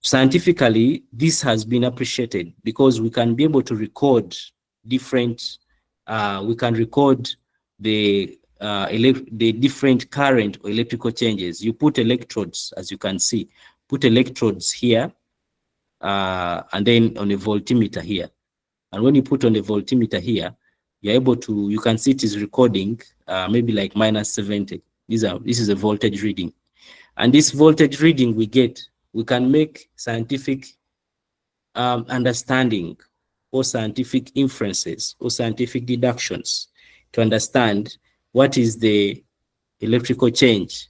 scientifically, this has been appreciated because we can be able to record different, we can record the different current or electrical changes. You put electrodes, as you can see, put electrodes here, and then on a voltmeter here. And when you put on the voltmeter here, you're able to, you can see it is recording maybe like -70. This is a voltage reading. And this voltage reading we get, we can make scientific understanding or scientific inferences or scientific deductions to understand what is the electrical change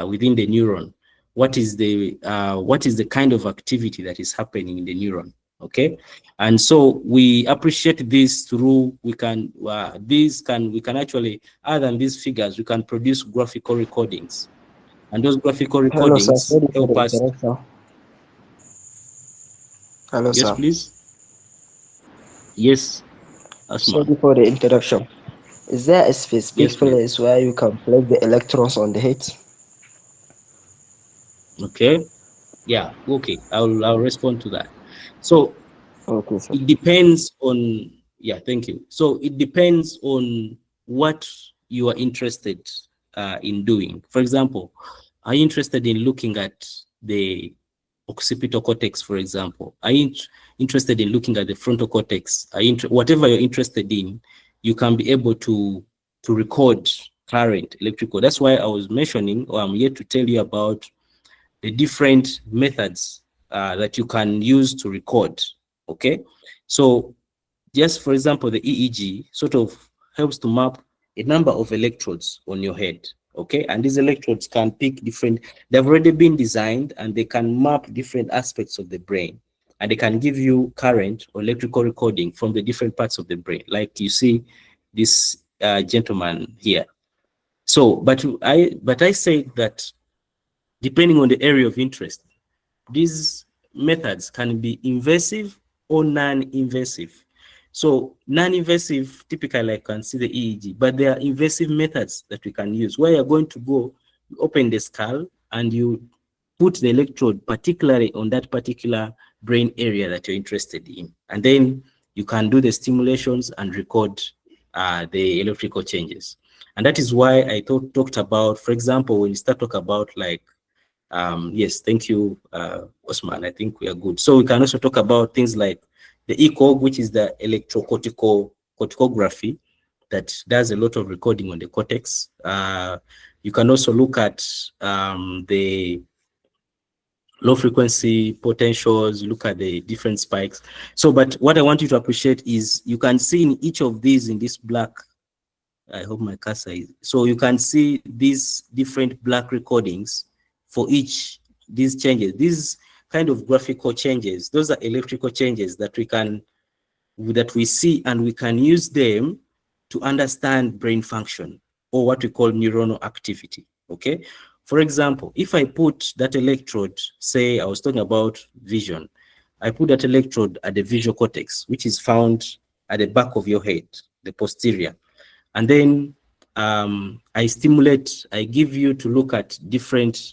within the neuron. What is the kind of activity that is happening in the neuron? Okay, and so we appreciate this through, we can actually, other than these figures, we can produce graphical recordings, and those graphical Hello, sir. recordings Sorry for help the us. interruption. Hello, Yes, sir. please. Yes, Asma. Sorry for the interruption. Is there a specific Yes, please. place where you can place the electrons on the head? Okay. Yeah. Okay. I'll respond to that. So Okay, sir. it depends on, yeah, thank you. So it depends on what you are interested in doing. For example, are you interested in looking at the occipital cortex, for example? Are you interested in looking at the frontal cortex? Whatever you're interested in, you can be able to record current electrical. That's why I was mentioning, or I'm here to tell you about the different methods that you can use to record. Okay, so just for example, the EEG sort of helps to map a number of electrodes on your head. Okay, and these electrodes can pick different, they've already been designed and they can map different aspects of the brain, and they can give you current or electrical recording from the different parts of the brain, like you see this gentleman here. So but I say that depending on the area of interest, these methods can be invasive or non-invasive. So non-invasive, typically I can see the EEG, but there are invasive methods that we can use where you're going to go, you open the skull and you put the electrode particularly on that particular brain area that you're interested in. And then you can do the stimulations and record the electrical changes. And that is why I talked about, for example, when you start talking about like, yes, thank you, Osman. I think we are good. So we can also talk about things like the ECOG, which is the electrocorticography that does a lot of recording on the cortex. You can also look at the low frequency potentials, look at the different spikes. So, but what I want you to appreciate is you can see in each of these in this black, I hope my cursor is, so you can see these different black recordings for each, these changes, these kind of graphical changes, those are electrical changes that we see, and we can use them to understand brain function or what we call neuronal activity. Okay. For example, if I put that electrode, say I was talking about vision, I put that electrode at the visual cortex, which is found at the back of your head, the posterior. And then I stimulate, I give you to look at different,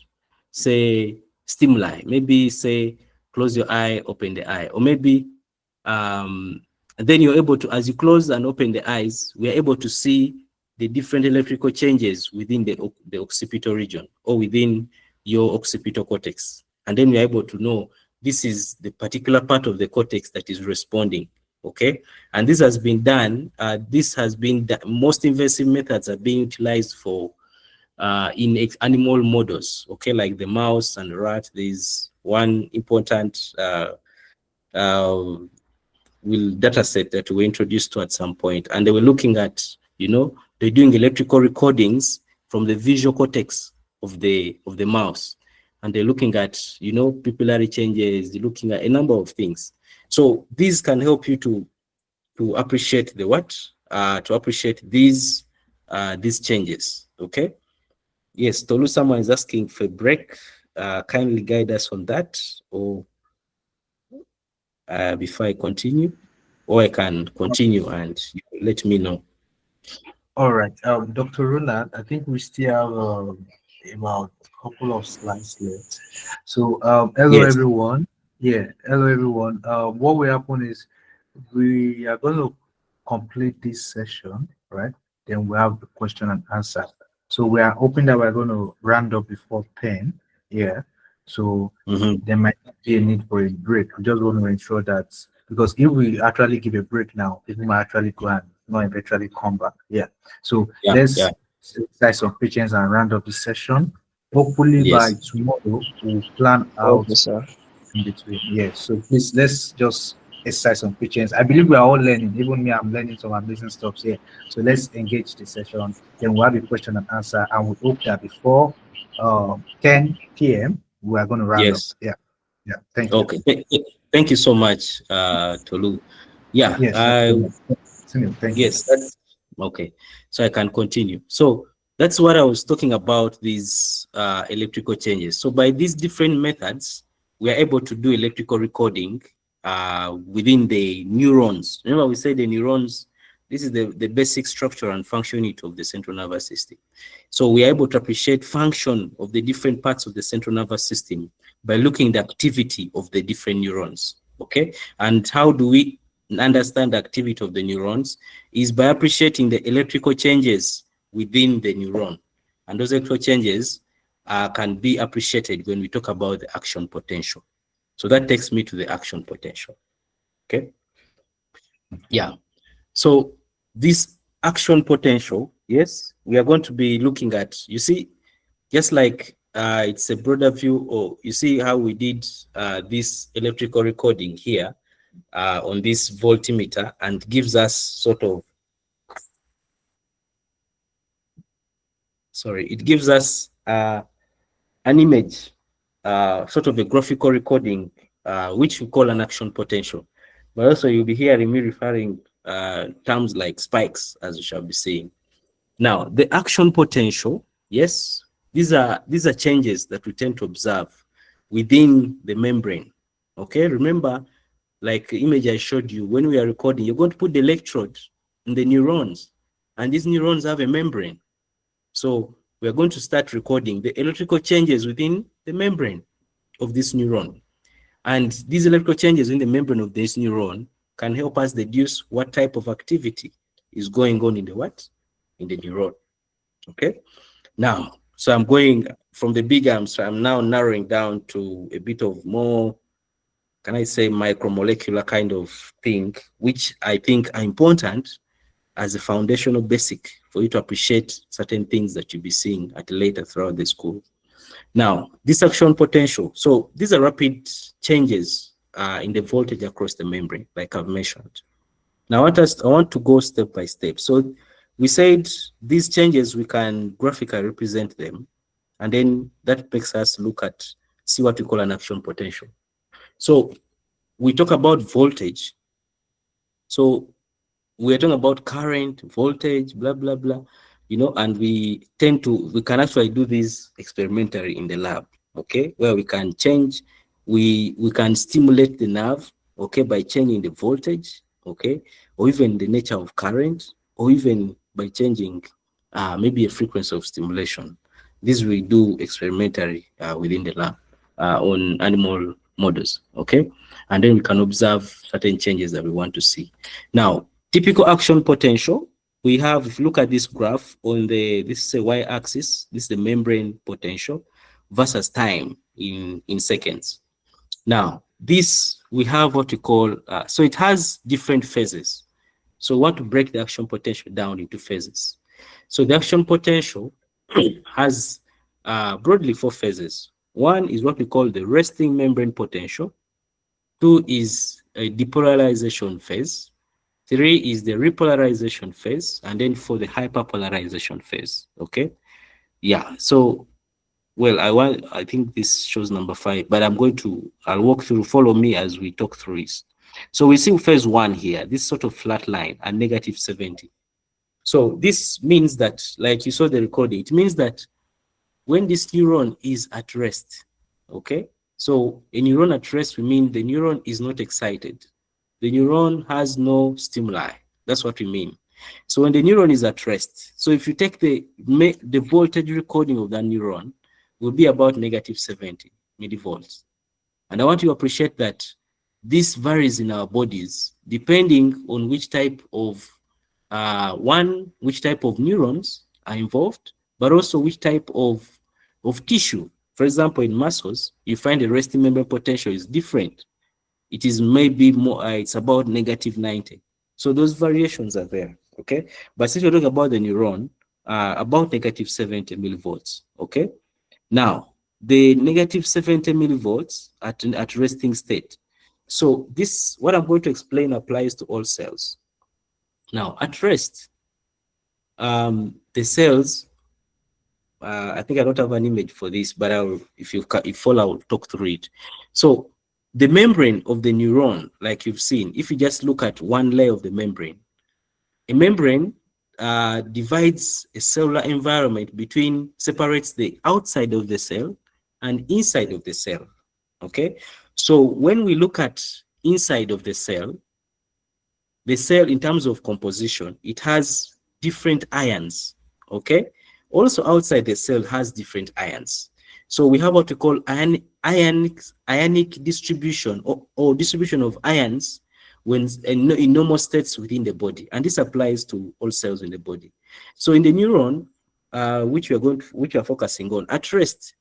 say, stimuli. Maybe say, close your eye, open the eye. Or maybe, then you're able to, as you close and open the eyes, we are able to see the different electrical changes within the occipital region or within your occipital cortex. And then we're able to know this is the particular part of the cortex that is responding. Okay, and this has been done. Most invasive methods are being utilized for in animal models. Okay, like the mouse and the rat. There's one important data set that we introduced to at some point, and they were looking at, they're doing electrical recordings from the visual cortex of the mouse, and they're looking at, pupillary changes. They're looking at a number of things. So these can help you to appreciate the what? To appreciate these changes. Okay. Yes, Tolu, someone is asking for a break. Kindly guide us on that, or before I continue, or I can continue and you let me know. All right, Dr. Ronald, I think we still have about a couple of slides left. So, hello Yes. everyone. Yeah, hello everyone. What will happen is we are going to complete this session, right? Then we have the question and answer. So we are hoping that we're going to round up before 10. Yeah. So Mhm. there might not be a need for a break. We just want to ensure that, because if we actually give a break now, people might actually go and not eventually come back. Yeah. So Yeah, yeah, let's exercise some patience and round up the session. Hopefully by yes. tomorrow we'll plan Okay, out sir. in between. Yes. So please let's just exercise some patience. I believe we are all learning. Even me, I'm learning some amazing stuff here. So let's engage the session. Then we'll have a question and answer. And we hope that before 10 p.m. we are going to round up. Yes. Yeah. Yeah. Thank you. Okay. Thank you so much, Tolu. Yeah, Yes. No problem. Thank you. yes, that's okay. So I can continue. So that's what I was talking about, these electrical changes. So by these different methods, we are able to do electrical recording within the neurons. Remember, we said the neurons, this is the basic structure and function unit of the central nervous system. So we are able to appreciate function of the different parts of the central nervous system by looking at the activity of the different neurons. Okay. And how do we understand the activity of the neurons? Is by appreciating the electrical changes within the neuron. And those electrical changes can be appreciated when we talk about the action potential. So that takes me to the action potential. Okay. Yeah. So this action potential, yes, we are going to be looking at, you see, just like it's a broader view, or you see how we did this electrical recording here on this voltmeter, and gives us sort of, sorry, it gives us an image, sort of a graphical recording, which we call an action potential. But also you'll be hearing me referring terms like spikes, as we shall be saying. Now, the action potential, yes, these are changes that we tend to observe within the membrane. Okay, remember, like the image I showed you, when we are recording, you're going to put the electrode in the neurons, and these neurons have a membrane. So we're going to start recording the electrical changes within the membrane of this neuron. And these electrical changes in the membrane of this neuron can help us deduce what type of activity is going on in the what? In the neuron. Okay. Now, so I'm going from the big arms, so I'm now narrowing down to a bit of more, can I say, micromolecular kind of thing, which I think are important as a foundational basic for you to appreciate certain things that you'll be seeing at later throughout the school. Now, this action potential. So these are rapid changes in the voltage across the membrane, like I've mentioned. Now, I want to go step by step. So we said these changes, we can graphically represent them, and then that makes us see what we call an action potential. So we talk about voltage. So we're talking about current, voltage, blah, blah, blah, and we can actually do this experimentally in the lab, okay, where we can change, we can stimulate the nerve, okay, by changing the voltage, okay, or even the nature of current, or even by changing maybe a frequency of stimulation. This we do experimentally within the lab on animal models, okay, and then we can observe certain changes that we want to see. Now, typical action potential, we have, if you look at this graph on this is a y-axis, this is the membrane potential versus time in seconds. Now, this, we have what we call, so it has different phases. So we want to break the action potential down into phases. So the action potential has broadly 4 phases. One is what we call the resting membrane potential. 2 is a depolarization phase. 3 is the repolarization phase, and then 4, the hyperpolarization phase. Okay. Yeah. So, well, I think this shows number 5, but I'll walk through, follow me as we talk through this. So we see phase 1 here, this sort of flat line at negative 70. So this means that, like you saw the recording, it means that when this neuron is at rest, okay? So a neuron at rest, we mean the neuron is not excited. The neuron has no stimuli. That's what we mean. So when the neuron is at rest, so if you take the voltage recording of that neuron, will be about negative 70 millivolts. And I want you to appreciate that this varies in our bodies depending on which type of which type of neurons are involved, but also which type of tissue. For example, in muscles, you find the resting membrane potential is different. It is maybe more, it's about negative 90. So those variations are there, okay? But since we're talking about the neuron, about negative 70 millivolts, okay? Now, the negative 70 millivolts at resting state. So this, what I'm going to explain applies to all cells. Now, at rest, the cells, I think I don't have an image for this, but if fall, I will talk through it. So the membrane of the neuron, like you've seen, if you just look at one layer of the membrane, a membrane divides a cellular environment separates the outside of the cell and inside of the cell, okay? So when we look at inside of the cell in terms of composition, it has different ions, okay? Also outside the cell has different ions. So we have what we call ionic distribution or distribution of ions when in normal states within the body, and this applies to all cells in the body. So in the neuron, which we are focusing on, at rest,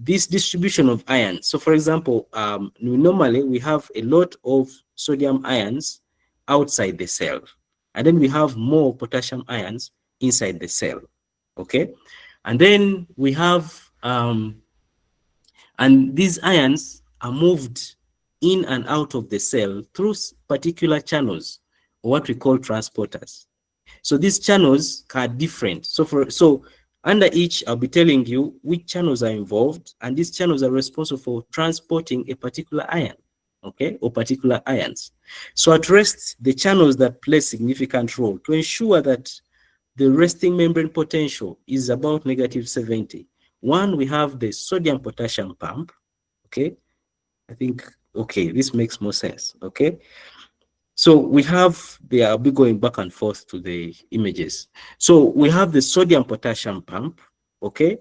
this distribution of ions. So for example, normally we have a lot of sodium ions outside the cell, and then we have more potassium ions inside the cell, okay? And then we have and these ions are moved in and out of the cell through particular channels, or what we call transporters. So these channels are different. So under each, I'll be telling you which channels are involved, and these channels are responsible for transporting a particular ion, okay, or particular ions. So at rest, the channels that play significant role to ensure that the resting membrane potential is about negative 70. One, we have the sodium-potassium pump, okay? I think, okay, this makes more sense, okay? So we have, I'll be going back and forth to the images. So we have the sodium-potassium pump, okay?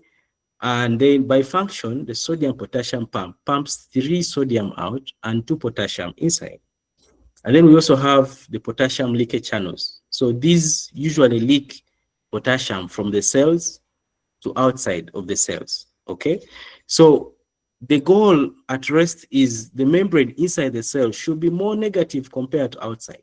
And then by function, the sodium-potassium pump pumps 3 sodium out and 2 potassium inside. And then we also have the potassium leakage channels. So these usually leak potassium from the cells to outside of the cells, okay? So the goal at rest is the membrane inside the cell should be more negative compared to outside.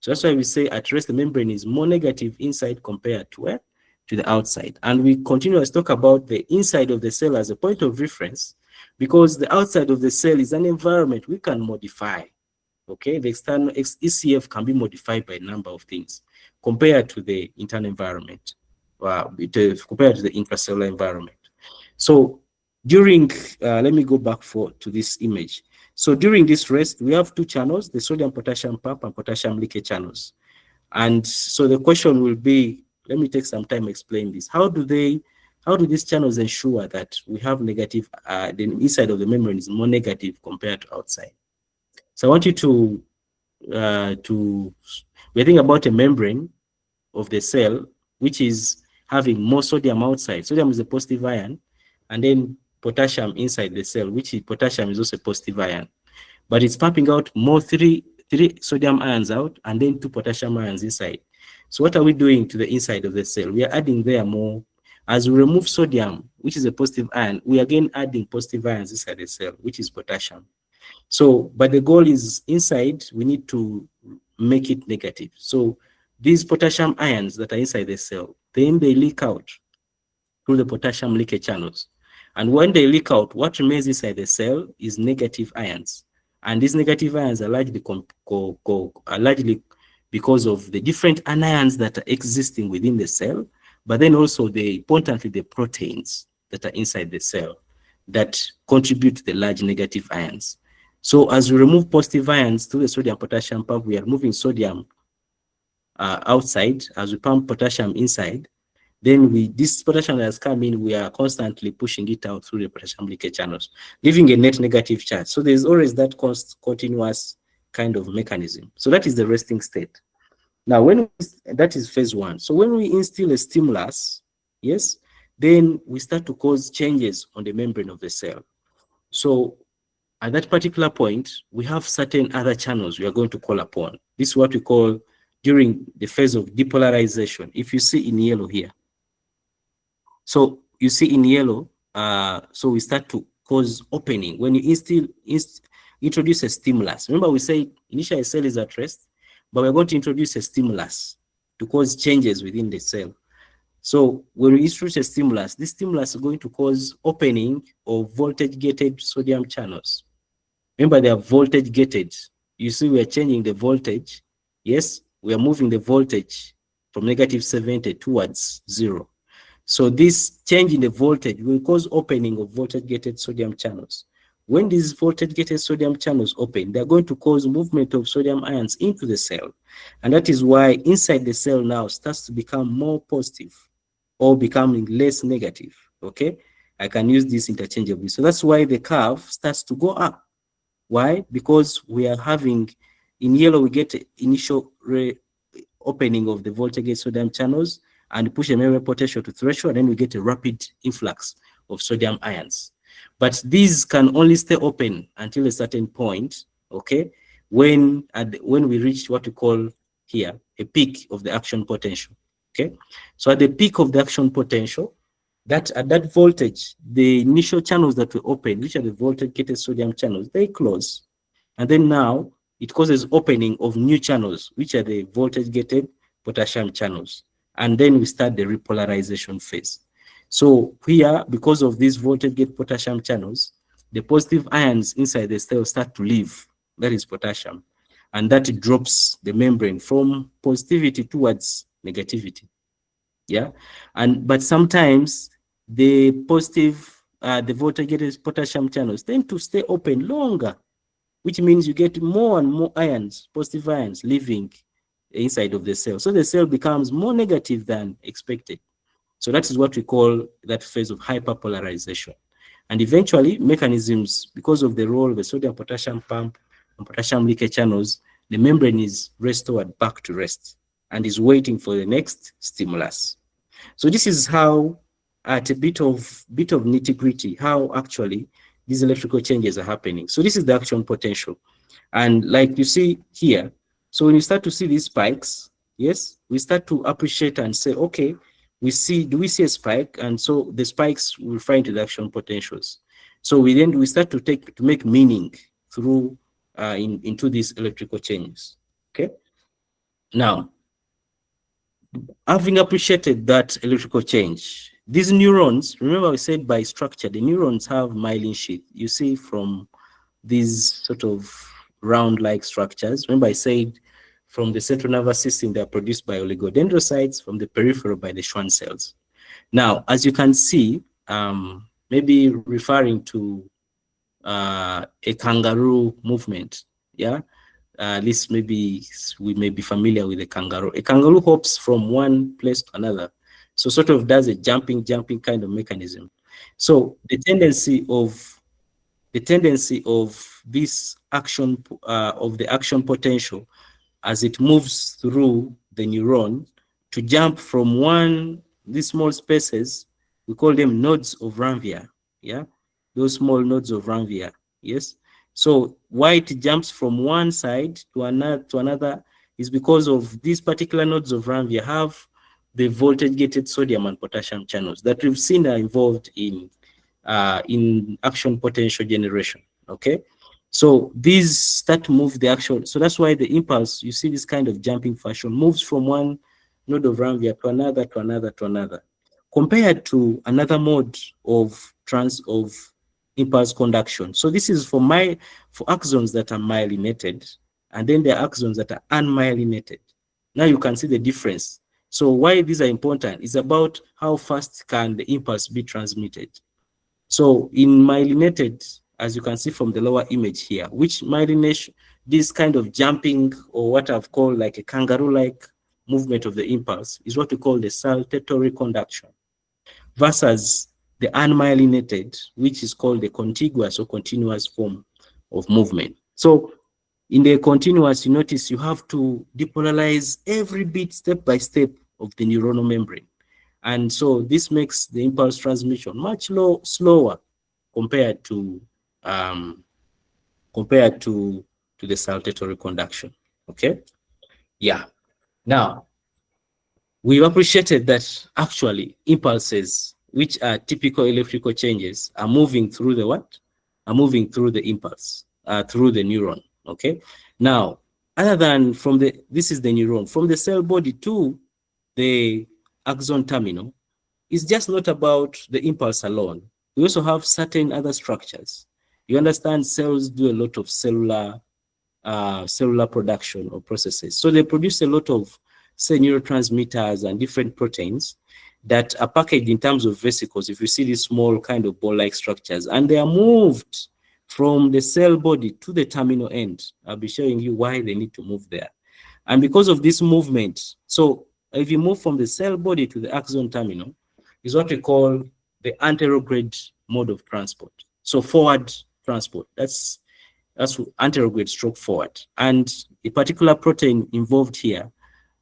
So that's why we say at rest, the membrane is more negative inside compared to where? To the outside. And we continue to talk about the inside of the cell as a point of reference, because the outside of the cell is an environment we can modify, okay? The external ECF can be modified by a number of things compared to the internal environment, compared to the intracellular environment. So during, let me go back to this image. So during this rest, we have 2 channels, the sodium-potassium pump and potassium leakage channels. And so the question will be, let me take some time explain this. How do these channels ensure that we have negative, the inside of the membrane is more negative compared to outside? So I want you to we think about a membrane of the cell, which is having more sodium outside. Sodium is a positive ion, and then potassium inside the cell, which is potassium is also a positive ion. But it's pumping out more 3 sodium ions out and then 2 potassium ions inside. So what are we doing to the inside of the cell? We are adding there more. As we remove sodium, which is a positive ion, we are again adding positive ions inside the cell, which is potassium. So, but the goal is inside, we need to make it negative. So these potassium ions that are inside the cell, then they leak out through the potassium leakage channels. And when they leak out, what remains inside the cell is negative ions. And these negative ions are largely, because of the different anions that are existing within the cell, but then also importantly, the proteins that are inside the cell that contribute to the large negative ions. So as we remove positive ions through the sodium potassium pump, we are moving sodium outside. As we pump potassium inside, then this potassium that has come in, we are constantly pushing it out through the potassium leakage channels, leaving a net negative charge. So there's always that continuous kind of mechanism. So that is the resting state. Now, that is phase one. So when we instill a stimulus, yes, then we start to cause changes on the membrane of the cell. So at that particular point, we have certain other channels we are going to call upon. This is what we call during the phase of depolarization. If you see in yellow here, so you see in yellow, so we start to cause opening. When you introduce a stimulus, remember we say initially a cell is at rest, but we're going to introduce a stimulus to cause changes within the cell. So when we introduce a stimulus, this stimulus is going to cause opening of voltage-gated sodium channels. Remember, they are voltage-gated. You see we are changing the voltage. Yes, we are moving the voltage from -70 towards 0. So this change in the voltage will cause opening of voltage-gated sodium channels. When these voltage-gated sodium channels open, they're going to cause movement of sodium ions into the cell. And that is why inside the cell now starts to become more positive or becoming less negative, okay? I can use this interchangeably. So that's why the curve starts to go up. Why? Because we are having, in yellow, we get initial opening of the voltage-gated sodium channels and push the membrane potential to threshold, and then we get a rapid influx of sodium ions. But these can only stay open until a certain point, okay, when we reach what we call here a peak of the action potential, okay? So at the peak of the action potential, that at that voltage, the initial channels that we open, which are the voltage-gated sodium channels, they close. And then now it causes opening of new channels, which are the voltage-gated potassium channels. And then we start the repolarization phase. So here, because of these voltage-gated potassium channels, the positive ions inside the cell start to leave, that is potassium, and that drops the membrane from positivity towards negativity. Yeah, but sometimes the voltage-gated potassium channels tend to stay open longer, which means you get more and more ions, positive ions, leaving inside of the cell. So the cell becomes more negative than expected. So that is what we call that phase of hyperpolarization. And eventually, mechanisms, because of the role of the sodium potassium pump and potassium leakage channels, the membrane is restored back to rest and is waiting for the next stimulus. So this is how, at a bit of nitty-gritty, how actually these electrical changes are happening. So this is the action potential. And like you see here, so when you start to see these spikes, yes, we start to appreciate and say, okay, do we see a spike? And so the spikes will refer to the action potentials. So we start to make meaning through into these electrical changes. Okay. Now, having appreciated that electrical change, these neurons, remember we said by structure, the neurons have myelin sheath. You see from these sort of round-like structures. Remember I said from the central nervous system, they are produced by oligodendrocytes, from the peripheral by the Schwann cells. Now, as you can see, maybe referring to a kangaroo movement, yeah? At least maybe we may be familiar with a kangaroo. A kangaroo hops from one place to another. So sort of does a jumping kind of mechanism. So the tendency of this action, of the action potential as it moves through the neuron to jump from these small spaces, we call them nodes of Ranvier, yeah? Those small nodes of Ranvier, yes? So why it jumps from one side to another is because of these particular nodes of Ranvier have the voltage-gated sodium and potassium channels that we've seen are involved in action potential generation, okay? So these start to move the action. So that's why the impulse, you see this kind of jumping fashion, moves from one node of Ranvier to another, to another, to another, compared to another mode of impulse conduction. So this is for axons that are myelinated, and then there are axons that are unmyelinated. Now you can see the difference. So why these are important is about how fast can the impulse be transmitted. So in myelinated as you can see from the lower image here, which myelination, this kind of jumping, or what I've called like a kangaroo-like movement of the impulse, is what we call the saltatory conduction, versus the unmyelinated, which is called the contiguous or continuous form of movement. So in the continuous, you notice you have to depolarize every bit step by step of the neuronal membrane. And so this makes the impulse transmission much slower compared to the saltatory conduction. Okay. Yeah. Now, we've appreciated that actually impulses, which are typical electrical changes, are moving through the what? Are moving through the impulse, through the neuron. Okay. Now, other than from the, this is the neuron, from the cell body to the axon terminal, it's just not about the impulse alone. We also have certain other structures. You understand cells do a lot of cellular production or processes. So they produce a lot of, say, neurotransmitters and different proteins that are packaged in terms of vesicles. If you see these small kind of ball-like structures, and they are moved from the cell body to the terminal end. I'll be showing you why they need to move there. And because of this movement, so if you move from the cell body to the axon terminal, is what we call the anterograde mode of transport. So forward transport, that's anterograde stroke forward. And a particular protein involved here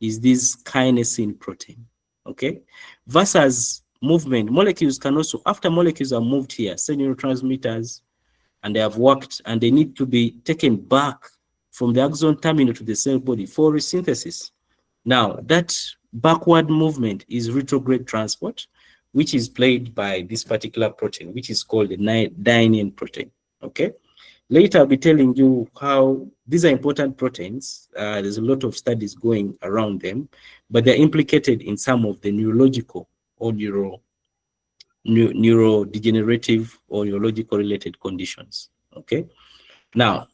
is this kinesin protein, okay? Versus movement, molecules can also, after molecules are moved here, say neurotransmitters, and they have worked, and they need to be taken back from the axon terminal to the cell body for resynthesis. Now, that backward movement is retrograde transport, which is played by this particular protein, which is called the dynein protein, okay? Later, I'll be telling you how these are important proteins. There's a lot of studies going around them, but they're implicated in some of the neurological or neurodegenerative or neurological related conditions, okay? Now,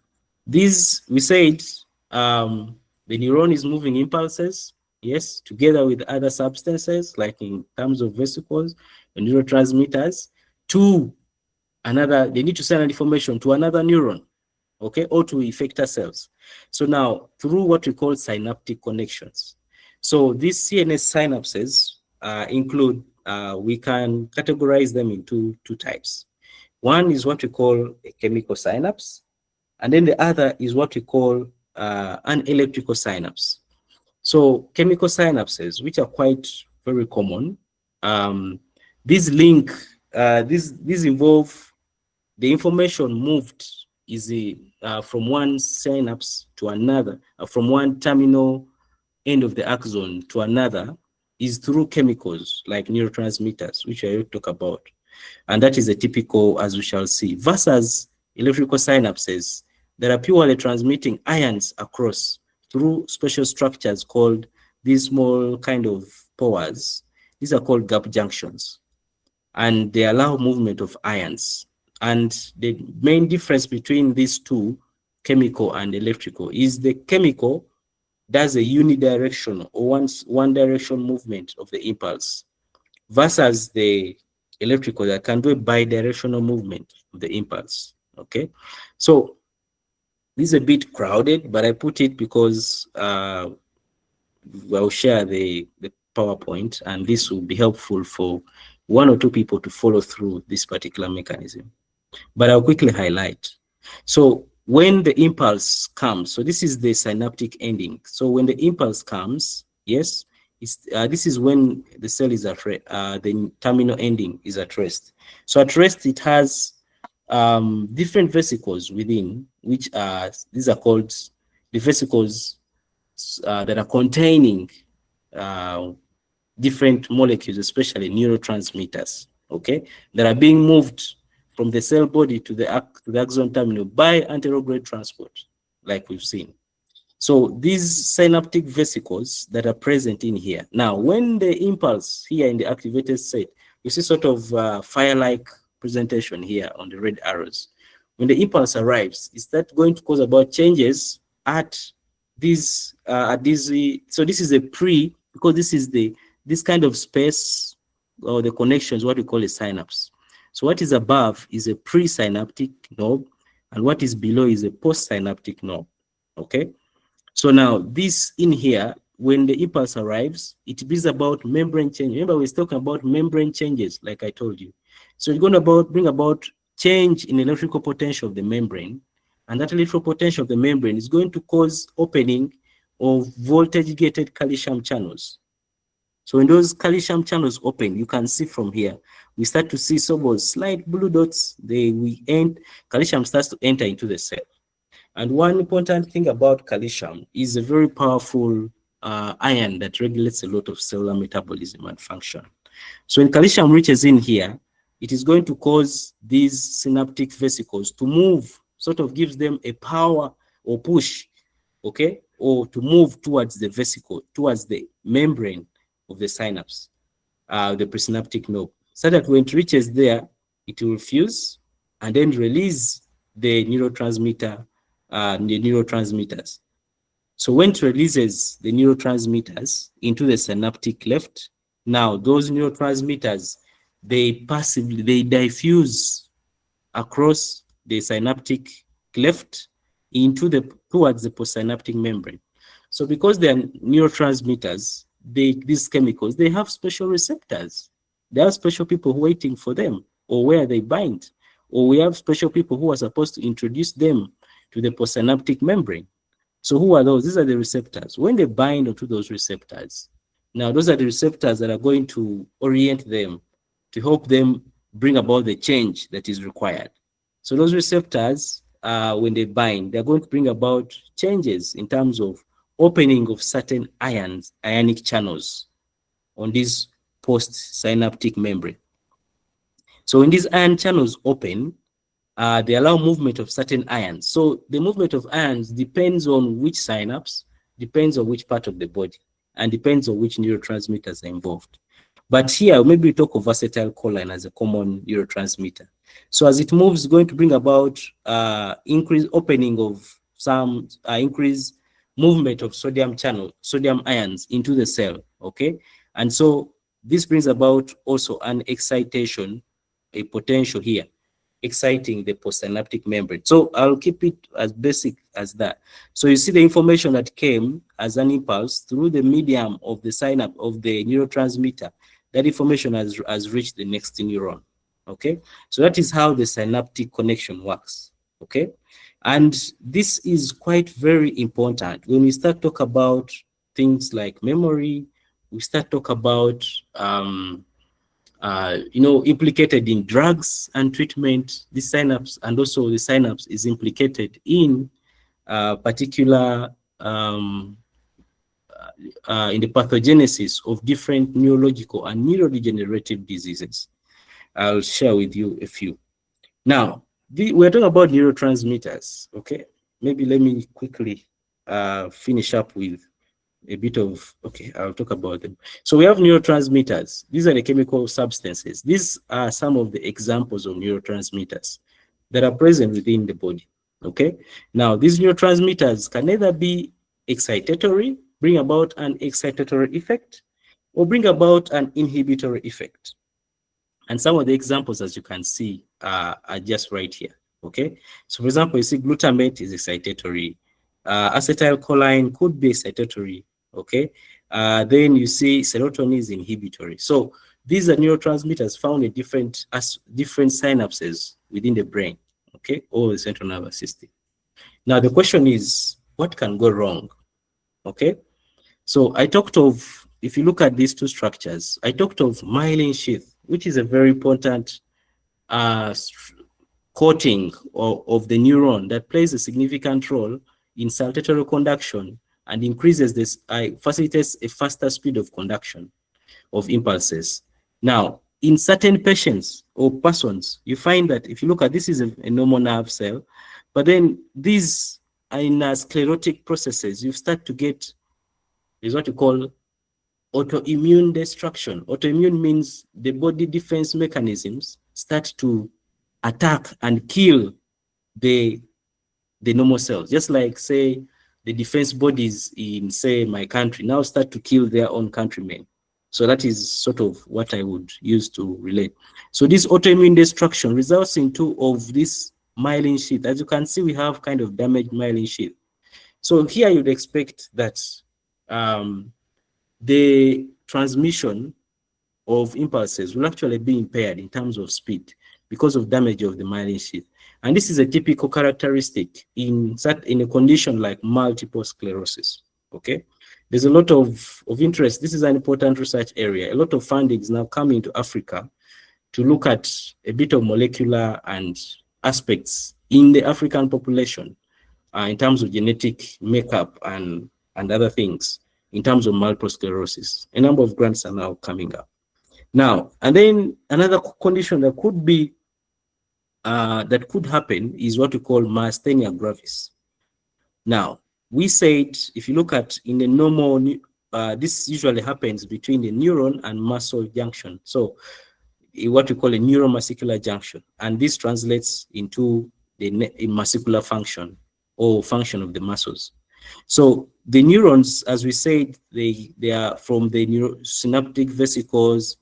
these, we said, the neuron is moving impulses, yes, together with other substances, like in terms of vesicles and neurotransmitters, to another, they need to send an information to another neuron, okay, or to effector cells. So now, through what we call synaptic connections. So these CNS synapses include, we can categorize them into two types. One is what we call a chemical synapse, and then the other is what we call an electrical synapse. So chemical synapses, which are quite very common, these link, these involve the information moved is from one synapse to another, from one terminal end of the axon to another, is through chemicals like neurotransmitters, which I will talk about. And that is a typical, as we shall see, versus electrical synapses that are purely transmitting ions across through special structures called these small kind of pores. These are called gap junctions, and they allow movement of ions. And the main difference between these two, chemical and electrical, is the chemical does a unidirectional or one direction movement of the impulse, versus the electrical that can do a bidirectional movement of the impulse, okay? So this is a bit crowded, but I put it because I'll share the PowerPoint, and this will be helpful for one or two people to follow through this particular mechanism. But I'll quickly highlight. So when the impulse comes, so this is the synaptic ending. So when the impulse comes, yes, this is when the cell is at rest, the terminal ending is at rest. So at rest, it has different vesicles within, which are, these are called the vesicles that are containing different molecules, especially neurotransmitters, okay, that are being moved from the cell body to the axon terminal by anterograde transport, like we've seen. So these synaptic vesicles that are present in here. Now, when the impulse here in the activated state, you see sort of fire-like presentation here on the red arrows. When the impulse arrives, is that going to cause about changes at these, so this is a because this is this kind of space or the connection is what we call a synapse. So what is above is a presynaptic knob, and what is below is a postsynaptic knob. Okay. So now this in here, when the impulse arrives, it brings about membrane change. Remember, we're talking about membrane changes, like I told you. So it's going to bring about change in electrical potential of the membrane, and that electrical potential of the membrane is going to cause opening of voltage-gated calcium channels. So when those calcium channels open, you can see from here, we start to see some slight blue dots. Calcium starts to enter into the cell. And one important thing about calcium is a very powerful ion that regulates a lot of cellular metabolism and function. So when calcium reaches in here, it is going to cause these synaptic vesicles to move, sort of gives them a power or push, okay, or to move towards the vesicle, towards the membrane of the synapse, the presynaptic knob, so that when it reaches there, it will fuse and then release the neurotransmitters. So when it releases the neurotransmitters into the synaptic cleft, now those neurotransmitters, they diffuse across the synaptic cleft towards the postsynaptic membrane. So because they are neurotransmitters, these chemicals, they have special receptors. There are special people waiting for them, or where they bind, or we have special people who are supposed to introduce them to the postsynaptic membrane. So who are those? These are the receptors. When they bind onto those receptors, now those are the receptors that are going to orient them to help them bring about the change that is required. So those receptors, when they bind, they're going to bring about changes in terms of opening of certain ionic channels on this postsynaptic membrane. So when these ion channels open, they allow movement of certain ions. So the movement of ions depends on which synapse, depends on which part of the body, and depends on which neurotransmitters are involved. But here, maybe we talk of acetylcholine as a common neurotransmitter. So as it moves, it's going to bring about increased opening of some increased movement of sodium ions into the cell, okay? And so this brings about also an excitation, a potential here, exciting the postsynaptic membrane. So I'll keep it as basic as that. So you see the information that came as an impulse through the medium of the synapse of the neurotransmitter, that information has reached the next neuron, okay? So that is how the synaptic connection works, okay? And this is quite very important. When we start talk about things like memory, we start talk about implicated in drugs and treatment, the synapse, and also the synapse is implicated in particular in the pathogenesis of different neurological and neurodegenerative diseases. I'll share with you a few. Now, we're talking about neurotransmitters, okay? Maybe let me quickly finish up with a bit of, okay, I'll talk about them. So we have neurotransmitters. These are the chemical substances. These are some of the examples of neurotransmitters that are present within the body, okay? Now, these neurotransmitters can either be excitatory, bring about an excitatory effect, or bring about an inhibitory effect. And some of the examples, as you can see, are just right here, okay? So for example, you see glutamate is excitatory. Acetylcholine could be excitatory, okay? Then you see serotonin is inhibitory. So these are neurotransmitters found in different synapses within the brain, okay, or the central nervous system. Now the question is, what can go wrong, okay? So I talked of, if you look at these two structures, I talked of myelin sheath, which is a very important coating of the neuron that plays a significant role in saltatory conduction and increases this, facilitates a faster speed of conduction of impulses. Now, in certain patients or persons, you find that if you look at this is a normal nerve cell, but then these are in sclerotic processes, you start to get is what you call autoimmune destruction. Autoimmune means the body defense mechanisms start to attack and kill the normal cells. Just like, say, the defense bodies in, say, my country now start to kill their own countrymen. So that is sort of what I would use to relate. So this autoimmune destruction results in two of this myelin sheath. As you can see, we have kind of damaged myelin sheath. So here you'd expect that the transmission of impulses will actually be impaired in terms of speed because of damage of the myelin sheath. And this is a typical characteristic in a condition like multiple sclerosis. Okay, there's a lot of interest. This is an important research area. A lot of funding is now coming to Africa to look at a bit of molecular and aspects in the African population in terms of genetic makeup and other things in terms of multiple sclerosis. A number of grants are now coming up. Now, and then another condition that could be that could happen is what we call myasthenia gravis. Now, we said if you look at in the normal, this usually happens between the neuron and muscle junction. So, what we call a neuromuscular junction, and this translates into the muscular function or function of the muscles. So the neurons, as we said, they are from the synaptic vesicles,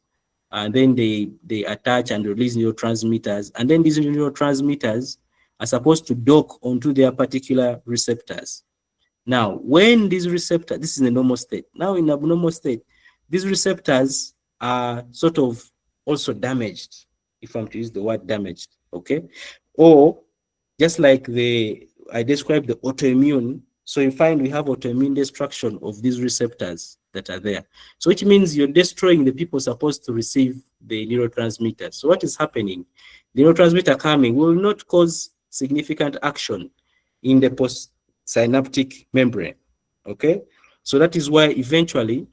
and then they attach and release neurotransmitters, and then these neurotransmitters are supposed to dock onto their particular receptors. Now, when these receptors, this is in the normal state. Now, in abnormal state, these receptors are sort of also damaged, if I'm to use the word damaged, okay? Or just like I described the autoimmune, so you find we have autoimmune destruction of these receptors that are there. So which means you're destroying the people supposed to receive the neurotransmitters. So what is happening? The neurotransmitter coming will not cause significant action in the postsynaptic membrane, okay? So that is why eventually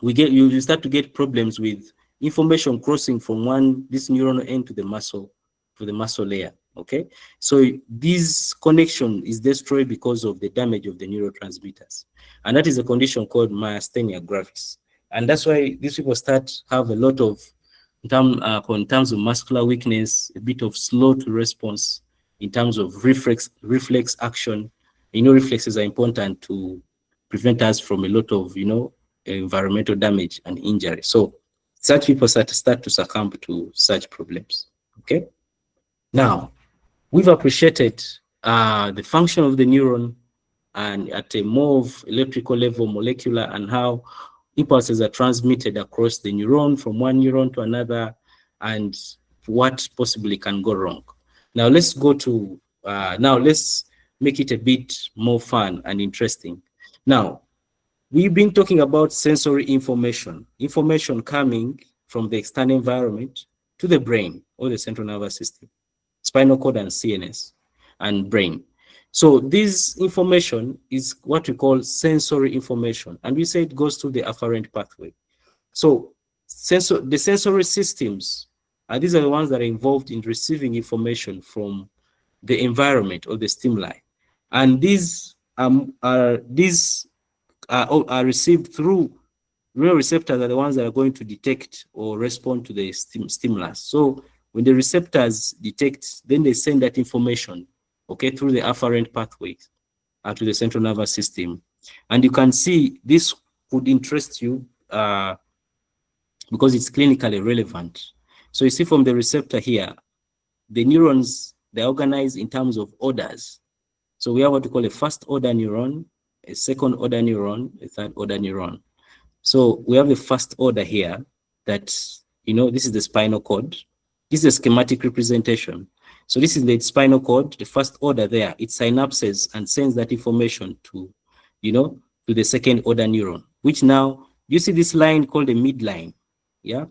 you start to get problems with information crossing from this neuronal end to the muscle layer. Okay, so this connection is destroyed because of the damage of the neurotransmitters, and that is a condition called myasthenia gravis. And that's why these people have a lot of in terms of muscular weakness, a bit of slow to response in terms of reflex action. Reflexes are important to prevent us from a lot of environmental damage and injury. So such people start to succumb to such problems. Okay, now we've appreciated the function of the neuron and at a more electrical level, molecular, and how impulses are transmitted across the neuron from one neuron to another, and what possibly can go wrong. Now let's go to let's make it a bit more fun and interesting. Now, we've been talking about sensory information coming from the external environment to the brain or the central nervous system, spinal cord and CNS and brain. So this information is what we call sensory information, and we say it goes through the afferent pathway. So the sensory systems, these are the ones that are involved in receiving information from the environment or the stimuli, and these are received through neuroreceptors are the ones that are going to detect or respond to the stimulus. So when the receptors detect, then they send that information, okay, through the afferent pathways to the central nervous system. And you can see this could interest you because it's clinically relevant. So you see from the receptor here, the neurons, they're organized in terms of orders. So we have what we call a first order neuron, a second order neuron, a third order neuron. So we have the first order here that, this is the spinal cord. This is a schematic representation. So this is the spinal cord, the first order there. It synapses and sends that information to the second order neuron, which now, you see this line called the midline. Yeah.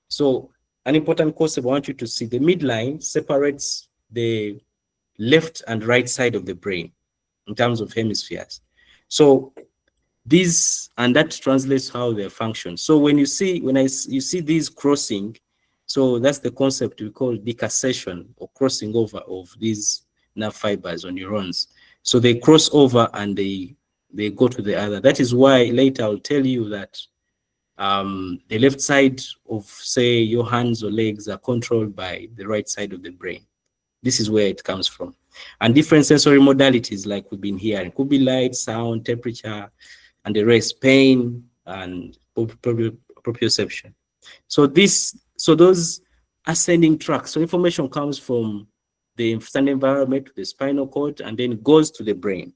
So an important concept I want you to see, the midline separates the left and right side of the brain in terms of hemispheres. So that translates how they function. So when you see these crossing, so that's the concept we call decussation or crossing over of these nerve fibers or neurons. So they cross over and they go to the other. That is why later I'll tell you that the left side of, say, your hands or legs are controlled by the right side of the brain. This is where it comes from. And different sensory modalities, like we've been hearing, could be light, sound, temperature, and the rest, pain, and proprioception. So those ascending tracks, so information comes from the standing environment to the spinal cord and then goes to the brain.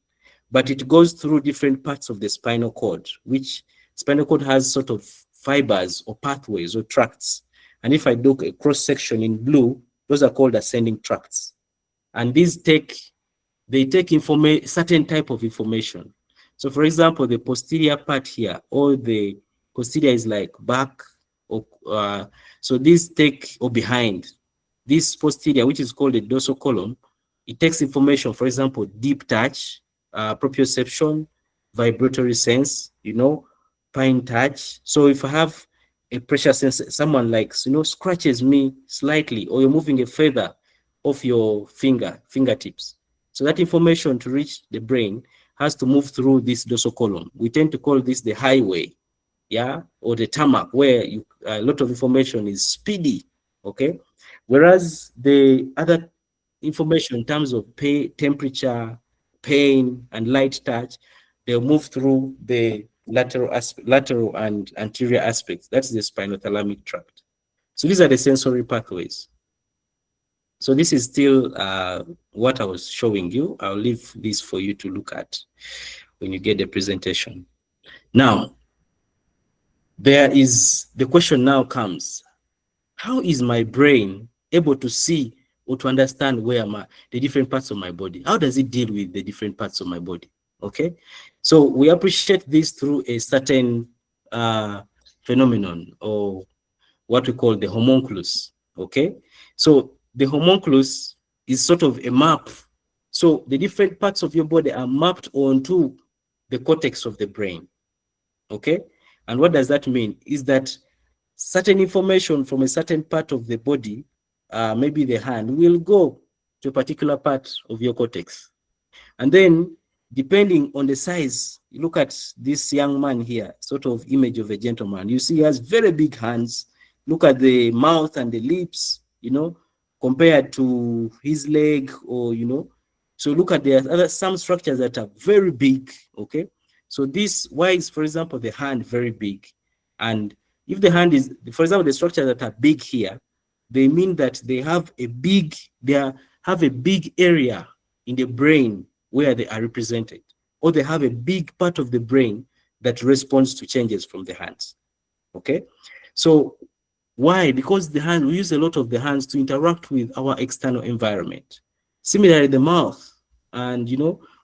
But it goes through different parts of the spinal cord, which spinal cord has sort of fibers or pathways or tracts. And if I do a cross section in blue, those are called ascending tracts. And these they take certain type of information. So for example, the posterior part here, or the posterior is like back, or so these take, or behind. This posterior, which is called the dorsal column, it takes information, for example, deep touch, proprioception, vibratory sense, fine touch. So if I have a pressure sensor, someone likes, scratches me slightly, or you're moving a feather off your fingertips. So that information to reach the brain has to move through this dorsal column. We tend to call this the highway, yeah, or the tarmac, where a lot of information is speedy, okay? Whereas the other information in terms of temperature, pain, and light touch, they'll move through the lateral and anterior aspects. That's the spinothalamic tract. So these are the sensory pathways. So this is still what I was showing you. I'll leave this for you to look at when you get the presentation. Now, the question now comes, how is my brain able to see or to understand where the different parts of my body? How does it deal with the different parts of my body? Okay, so we appreciate this through a certain phenomenon, or what we call the homunculus. Okay, so the homunculus is sort of a map. So the different parts of your body are mapped onto the cortex of the brain. Okay, and what does that mean? Is that certain information from a certain part of the body, maybe the hand, will go to a particular part of your cortex. And then, depending on the size, you look at this young man here, sort of image of a gentleman. You see he has very big hands. Look at the mouth and the lips, compared to his leg, or, So look at some structures that are very big, okay? So why is, for example, the hand very big? And if the hand is, for example, the structures that are big here, they mean that they have a big area in the brain where they are represented, or they have a big part of the brain that responds to changes from the hands. Okay, so why? Because we use a lot of the hands to interact with our external environment. Similarly, the mouth, and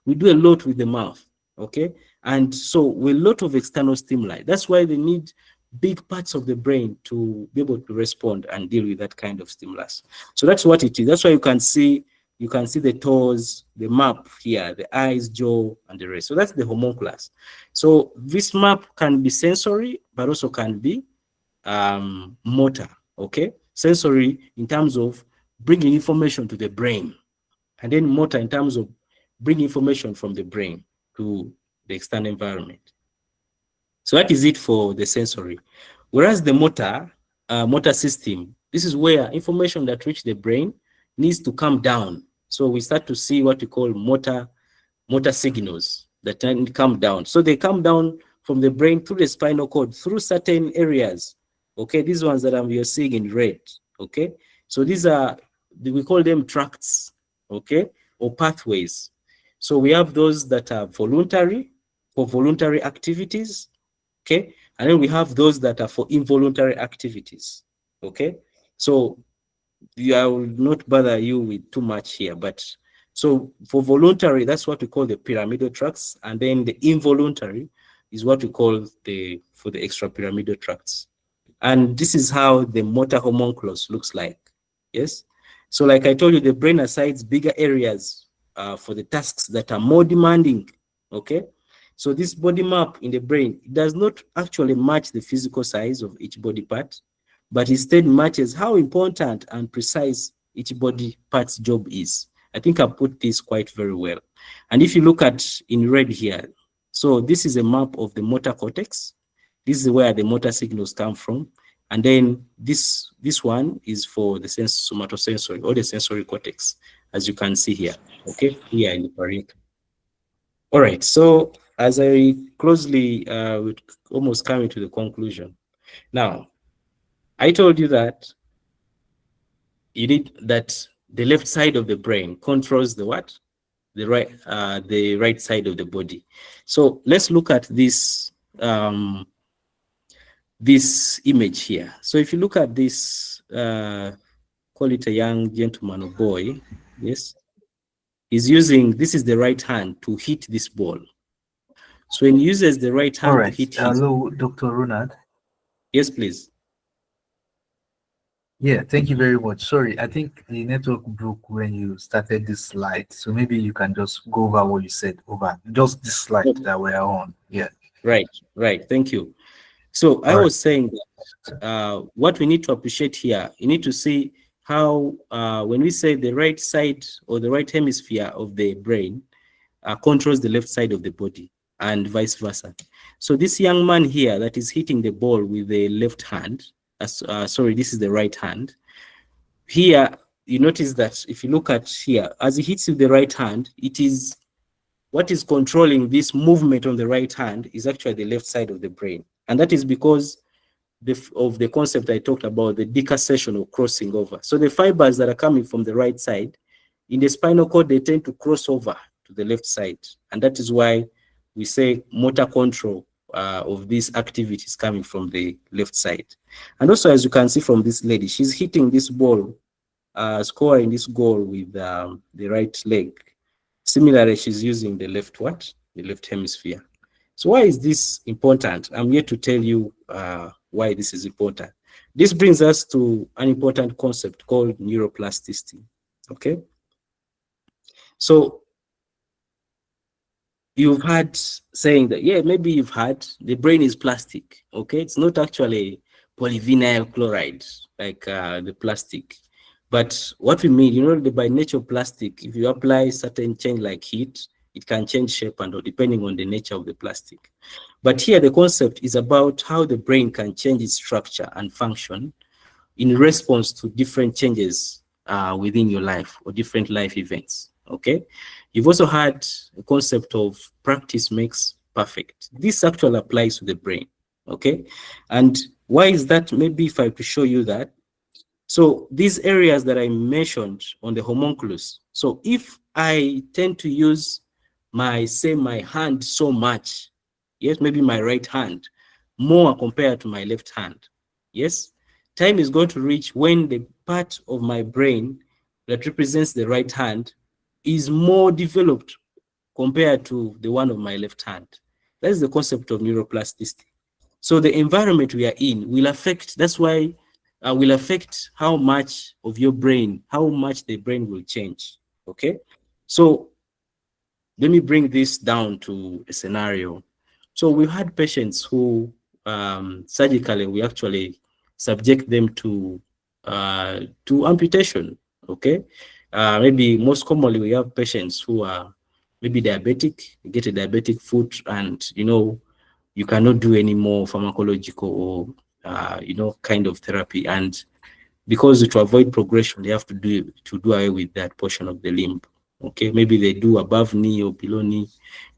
we do a lot with the mouth. Okay, and so with a lot of external stimuli. That's why they need big parts of the brain to be able to respond and deal with that kind of stimulus. So that's what it is. That's why you can see the toes, the map here, the eyes, jaw, and the rest. So that's the homunculus. So this map can be sensory, but also can be motor. Okay, sensory in terms of bringing information to the brain, and then motor in terms of bringing information from the brain to the external environment. So that is it for the sensory. Whereas the motor system, this is where information that reaches the brain needs to come down. So we start to see what we call motor signals that then come down. So they come down from the brain through the spinal cord, through certain areas. Okay, these ones that you're seeing in red. Okay, so we call them tracts. Okay, or pathways. So we have those that are voluntary, for voluntary activities. Okay, and then we have those that are for involuntary activities. Okay, so I will not bother you with too much here, but so for voluntary, that's what we call the pyramidal tracts, and then the involuntary is what we call for the extrapyramidal tracts. And this is how the motor homunculus looks like. Yes, so like I told you, the brain assigns bigger areas for the tasks that are more demanding. Okay, so this body map in the brain does not actually match the physical size of each body part, but instead matches how important and precise each body part's job is. I think I put this quite very well. And if you look at in red here, so this is a map of the motor cortex. This is where the motor signals come from. And then this one is for the somatosensory, or the sensory cortex, as you can see here, okay, here in the parietal. All right, so as I closely would almost coming to the conclusion. Now, I told you that you need that the left side of the brain controls the what? The right side of the body. So let's look at this image here. So if you look at this, call it a young gentleman or boy, yes, he's using, this is the right hand to hit this ball. So when he uses the right All hand to right. hit his, Hello, Dr. Ronald. yes, please. Yeah, thank you very much. Sorry, I think the network broke when you started this slide. So maybe you can just go over what you said over just this slide that we're on. Yeah. Right, right. Thank you. So I All right. was saying that what we need to appreciate here, you need to see how when we say the right side or the right hemisphere of the brain controls the left side of the body and vice versa. So this young man here that is hitting the ball with the left hand, sorry, this is the right hand. Here, you notice that if you look at here, as he hits with the right hand, it is what is controlling this movement on the right hand is actually the left side of the brain. And that is because of the concept I talked about, the decussation or crossing over. So the fibers that are coming from the right side, in the spinal cord, they tend to cross over to the left side. And that is why we say motor control of these activities coming from the left side. And also, as you can see from this lady, she's hitting this ball, scoring this goal with the right leg. Similarly, she's using the left what? The left hemisphere. So why is this important? I'm here to tell you why this is important. This brings us to an important concept called neuroplasticity. Okay. So you've had saying that, yeah, maybe you've had the brain is plastic. Okay. It's not actually polyvinyl chloride like the plastic. But what we mean, you know, by nature of plastic, if you apply certain change like heat, it can change shape and depending on the nature of the plastic. But here the concept is about how the brain can change its structure and function in response to different changes within your life or different life events. Okay. You've also had a concept of practice makes perfect. This actually applies to the brain. Okay. And why is that? Maybe if I could show you that. So these areas that I mentioned on the homunculus. So if I tend to use my hand so much, yes, maybe my right hand more compared to my left hand, yes, time is going to reach when the part of my brain that represents the right hand is more developed compared to the one of my left hand. That is the concept of neuroplasticity. So the environment we are in will affect, that's why will affect how much of your brain, how much the brain will change. Okay. So let me bring this down to a scenario. So we had patients who surgically we actually subject them to amputation. Okay. Maybe most commonly we have patients who are maybe diabetic, get a diabetic foot, and you know you cannot do any more pharmacological or kind of therapy, and because to avoid progression, they have to do away with that portion of the limb. Okay, maybe they do above knee or below knee,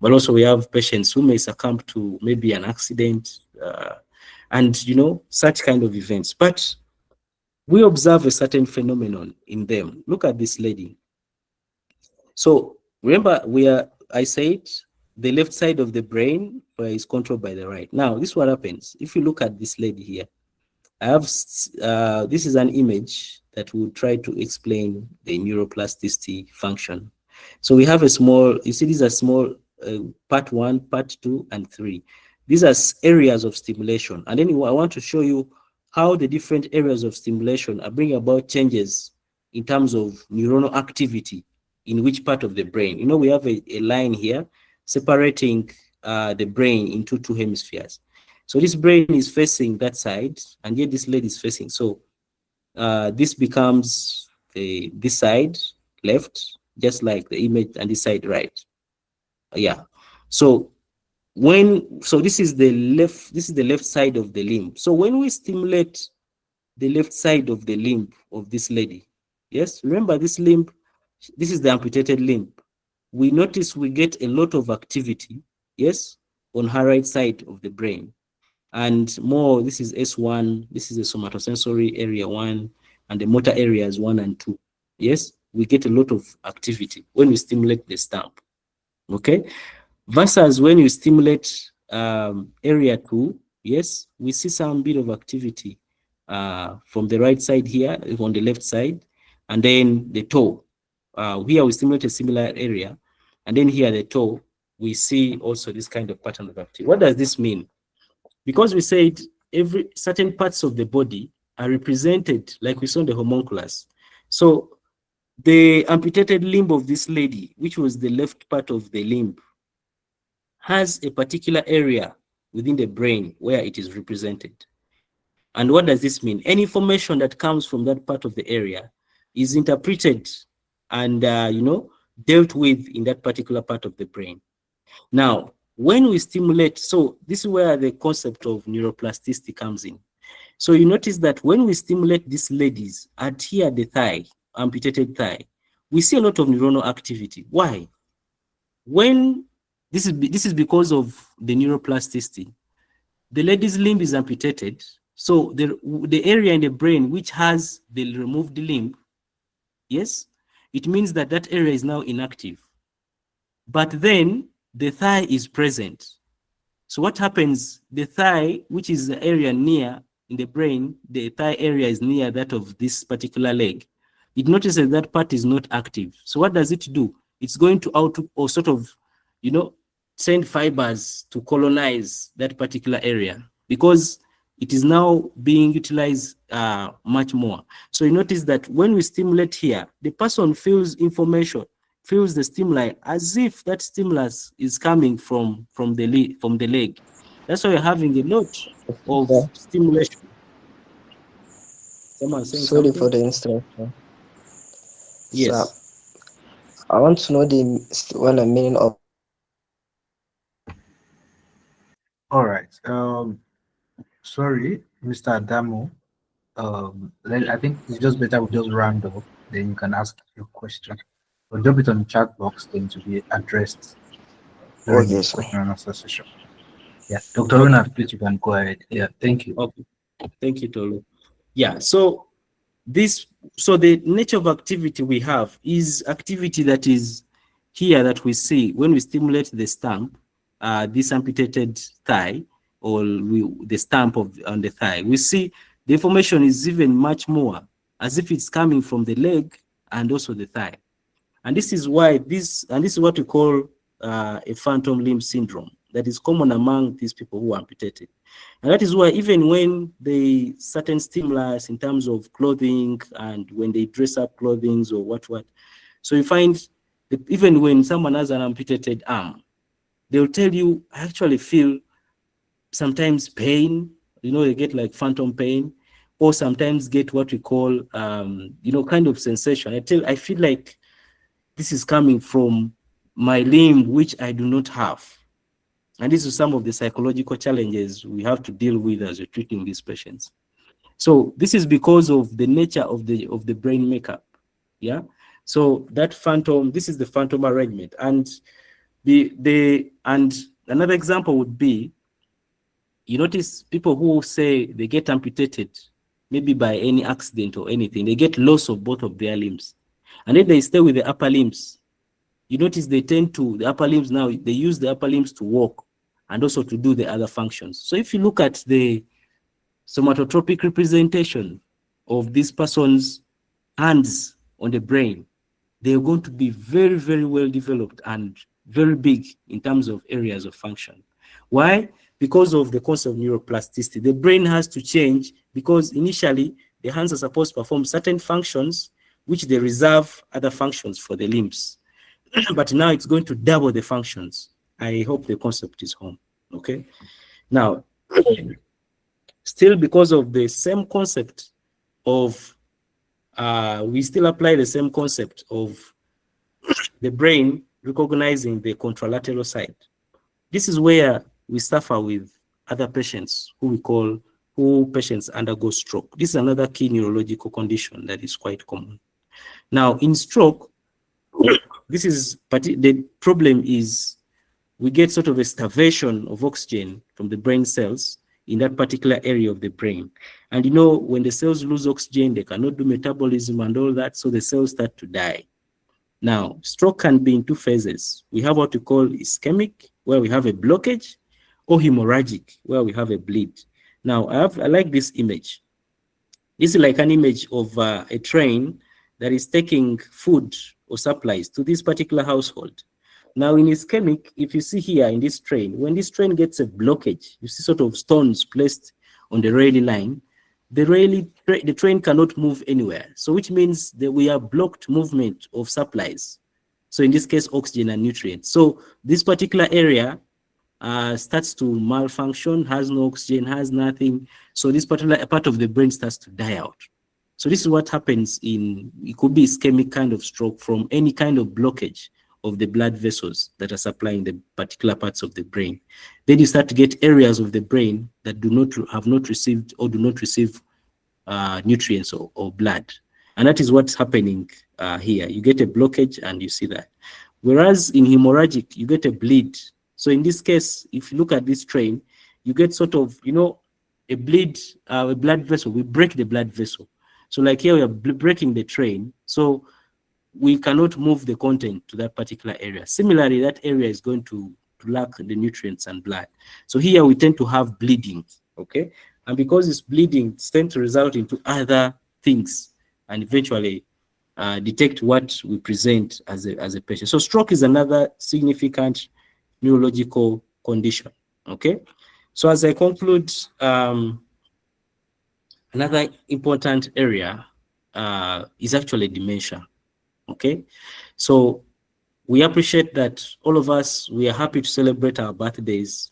but also we have patients who may succumb to maybe an accident, and such kind of events. But we observe a certain phenomenon in them. Look at this lady. So remember, I said the left side of the brain is controlled by the right. Now, this is what happens. If you look at this lady here, I have this is an image that will try to explain the neuroplasticity function. So we have a small, you see, these are small part 1, part 2, and 3. These are areas of stimulation. And then I want to show you how the different areas of stimulation are bringing about changes in terms of neuronal activity in which part of the brain. We have a line here separating the brain into 2 hemispheres. So this brain is facing that side, and yet this lady is facing. So this becomes this side left, just like the image, and this side right. Yeah. So this is the left side of the limb. So when we stimulate the left side of the limb of this lady, yes, remember this limb, this is the amputated limb. We notice we get a lot of activity yes, on her right side of the brain. And more, this is S1, this is the somatosensory area 1, and the motor areas 1 and 2. Yes, we get a lot of activity when we stimulate the stump. Okay, versus when you stimulate area 2, yes, we see some bit of activity from the right side here, on the left side, and then the toe. Here we stimulate a similar area, and then here the toe, we see also this kind of pattern of activity. What does this mean? Because we said every certain parts of the body are represented, like we saw in the homunculus. So the amputated limb of this lady, which was the left part of the limb, has a particular area within the brain where it is represented. And what does this mean? Any information that comes from that part of the area is interpreted and dealt with in that particular part of the brain. Now, when we stimulate, so this is where the concept of neuroplasticity comes in. So you notice that when we stimulate these ladies at here the thigh, amputated thigh, we see a lot of neuronal activity. Why? When this is because of the neuroplasticity. The lady's limb is amputated, so the area in the brain which has the removed limb, yes, it means that that area is now inactive. But then the thigh is present. So what happens? The thigh, which is the area near in the brain, the thigh area is near that of this particular leg. It notices that part is not active. So what does it do? It's going to or sort of, send fibers to colonize that particular area because it is now being utilized much more. So you notice that when we stimulate here, the person feels information, feels the stimuli as if that stimulus is coming from the leg. That's why you're having a lot of Sir, stimulation. Someone saying sorry for something? the instruction. Sir, Yes. I want to know the meaning of. All right. Sorry, Mr. Adamo. I think it's just better we just round up. Then you can ask your question. Or drop it on the chat box, then to be addressed during Okay, the sir. question and answer session. Yeah, Dr. Okay. Ronald, please, you can go ahead. Yeah, thank you. Okay. Thank you, Tolu. Yeah. So the nature of activity we have is activity that is here that we see when we stimulate the stump, this amputated thigh, or the stump on the thigh. We see the information is even much more as if it's coming from the leg and also the thigh. And this is why this is what we call a phantom limb syndrome that is common among these people who are amputated. And that is why even when they certain stimulus in terms of clothing and when they dress up clothing or what, so you find that even when someone has an amputated arm, they'll tell you, I actually feel sometimes pain, they get like phantom pain, or sometimes get what we call, kind of sensation. I feel like this is coming from my limb, which I do not have. And this is some of the psychological challenges we have to deal with as we're treating these patients. So this is because of the nature of the brain makeup. Yeah. So that phantom, this is the phantom arrangement. And and another example would be, you notice people who say they get amputated, maybe by any accident or anything, they get loss of both of their limbs. And then they stay with the upper limbs. You notice they tend to, the upper limbs now, they use the upper limbs to walk and also to do the other functions. So if you look at the somatotropic representation of this person's hands on the brain, they're going to be very, very well developed and very big in terms of areas of function. Why? Because of the concept of neuroplasticity. The brain has to change because initially the hands are supposed to perform certain functions which they reserve other functions for the limbs. But now it's going to double the functions. I hope the concept is home. Okay. Now, still because of the same concept of, we still apply the same concept of the brain recognizing the contralateral side. This is where we suffer with other patients who patients undergo stroke. This is another key neurological condition that is quite common. Now, in stroke, the problem is we get sort of a starvation of oxygen from the brain cells in that particular area of the brain. And you know, when the cells lose oxygen, they cannot do metabolism and all that, so the cells start to die. Now, stroke can be in two phases. We have what we call ischemic, where we have a blockage, or hemorrhagic, where we have a bleed. Now, I like this image. This is like an image of a train that is taking food or supplies to this particular household. Now, in ischemic, if you see here in this train, when this train gets a blockage, you see sort of stones placed on the rail line, the train cannot move anywhere. So which means that we have blocked movement of supplies. So in this case, oxygen and nutrients. So this particular area starts to malfunction, has no oxygen, has nothing. So this particular part of the brain starts to die out. So this is what happens it could be ischemic kind of stroke from any kind of blockage of the blood vessels that are supplying the particular parts of the brain. Then you start to get areas of the brain that have not received or do not receive nutrients or blood. And that is what's happening here. You get a blockage and you see that. Whereas in hemorrhagic, you get a bleed. So in this case, if you look at this train, you get sort of, a bleed, a blood vessel. We break the blood vessel. So like here, we are breaking the train. So we cannot move the content to that particular area. Similarly, that area is going to lack the nutrients and blood. So here we tend to have bleeding, okay? And because it's bleeding, it tends to result into other things and eventually detect what we present as a patient. So stroke is another significant neurological condition, okay? So as I conclude, another important area is actually dementia. Okay, so we appreciate that all of us, we are happy to celebrate our birthdays.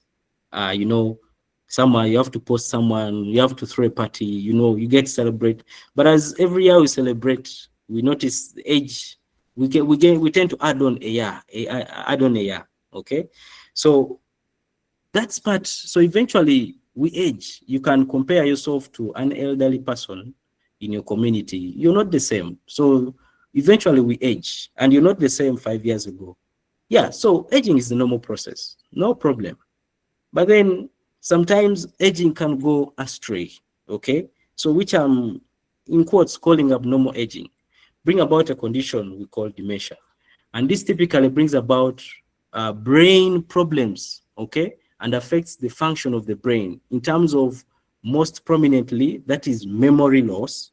Somewhere you have to post someone, you have to throw a party, you get to celebrate. But as every year we celebrate, we notice the age, we tend to add on a year, okay? So that's part, so eventually we age. You can compare yourself to an elderly person in your community. You're not the same. So eventually we age, and you're not the same 5 years ago. Yeah, so aging is the normal process, no problem. But then sometimes aging can go astray, okay? So which I'm, in quotes, calling abnormal aging, bring about a condition we call dementia. And this typically brings about brain problems, okay? And affects the function of the brain in terms of, most prominently, that is memory loss,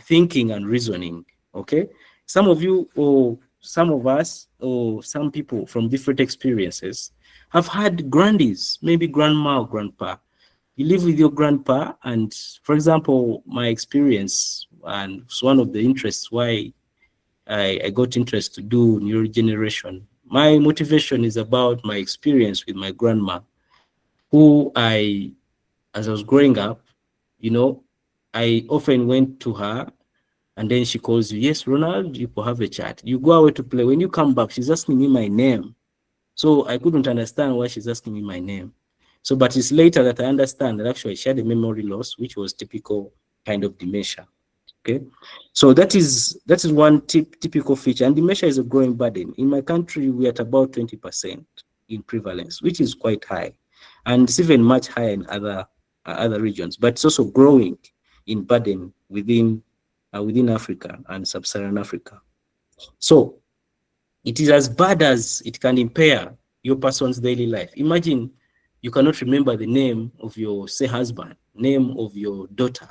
thinking and reasoning. Okay, some of you or some of us or some people from different experiences have had grandies, maybe grandma or grandpa. You live with your grandpa, and for example, my experience, and it's one of the interests why I got interest to do neurodegeneration. My motivation is about my experience with my grandma, who as I was growing up, I often went to her. And then she calls you, yes, Ronald, you could have a chat. You go away to play. When you come back, she's asking me my name. So I couldn't understand why she's asking me my name. So, but it's later that I understand that actually she had a memory loss, which was typical kind of dementia. Okay. So that is one typical feature. And dementia is a growing burden. In my country, we're at about 20% in prevalence, which is quite high. And it's even much higher in other regions. But it's also growing in burden within Africa and sub-Saharan Africa. So it is as bad as it can impair your person's daily life. Imagine you cannot remember the name of your, say, husband, name of your daughter,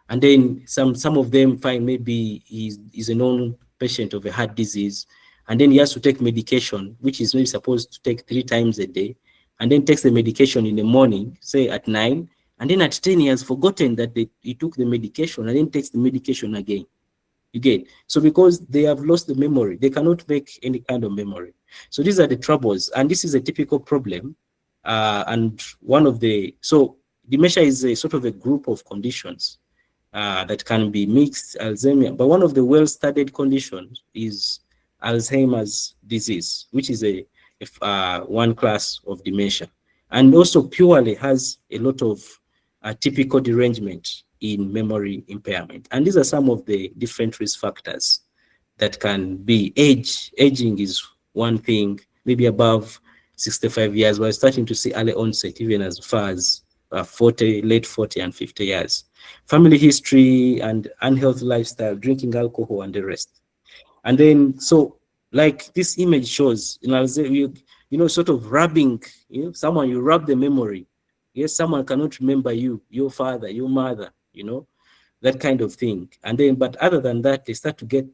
and then some of them find maybe he's a known patient of a heart disease, and then he has to take medication, which is maybe supposed to take 3 times a day, and then takes the medication in the morning, say at 9, and then at 10, he has forgotten that he took the medication and then takes the medication again. So because they have lost the memory, they cannot make any kind of memory. So these are the troubles, and this is a typical problem. And so dementia is a sort of a group of conditions that can be mixed Alzheimer. But one of the well-studied conditions is Alzheimer's disease, which is one class of dementia, and also purely has a lot of typical derangement in memory impairment. And these are some of the different risk factors that can be aging is one thing, maybe above 65 years. We're starting to see early onset, even as far as 40, late 40 and 50 years. Family history and unhealthy lifestyle, drinking alcohol and the rest. And then, so like this image shows, sort of rubbing, someone, you rub the memory. Yes, someone cannot remember you, your father, your mother, that kind of thing. And then, but other than that, they start to get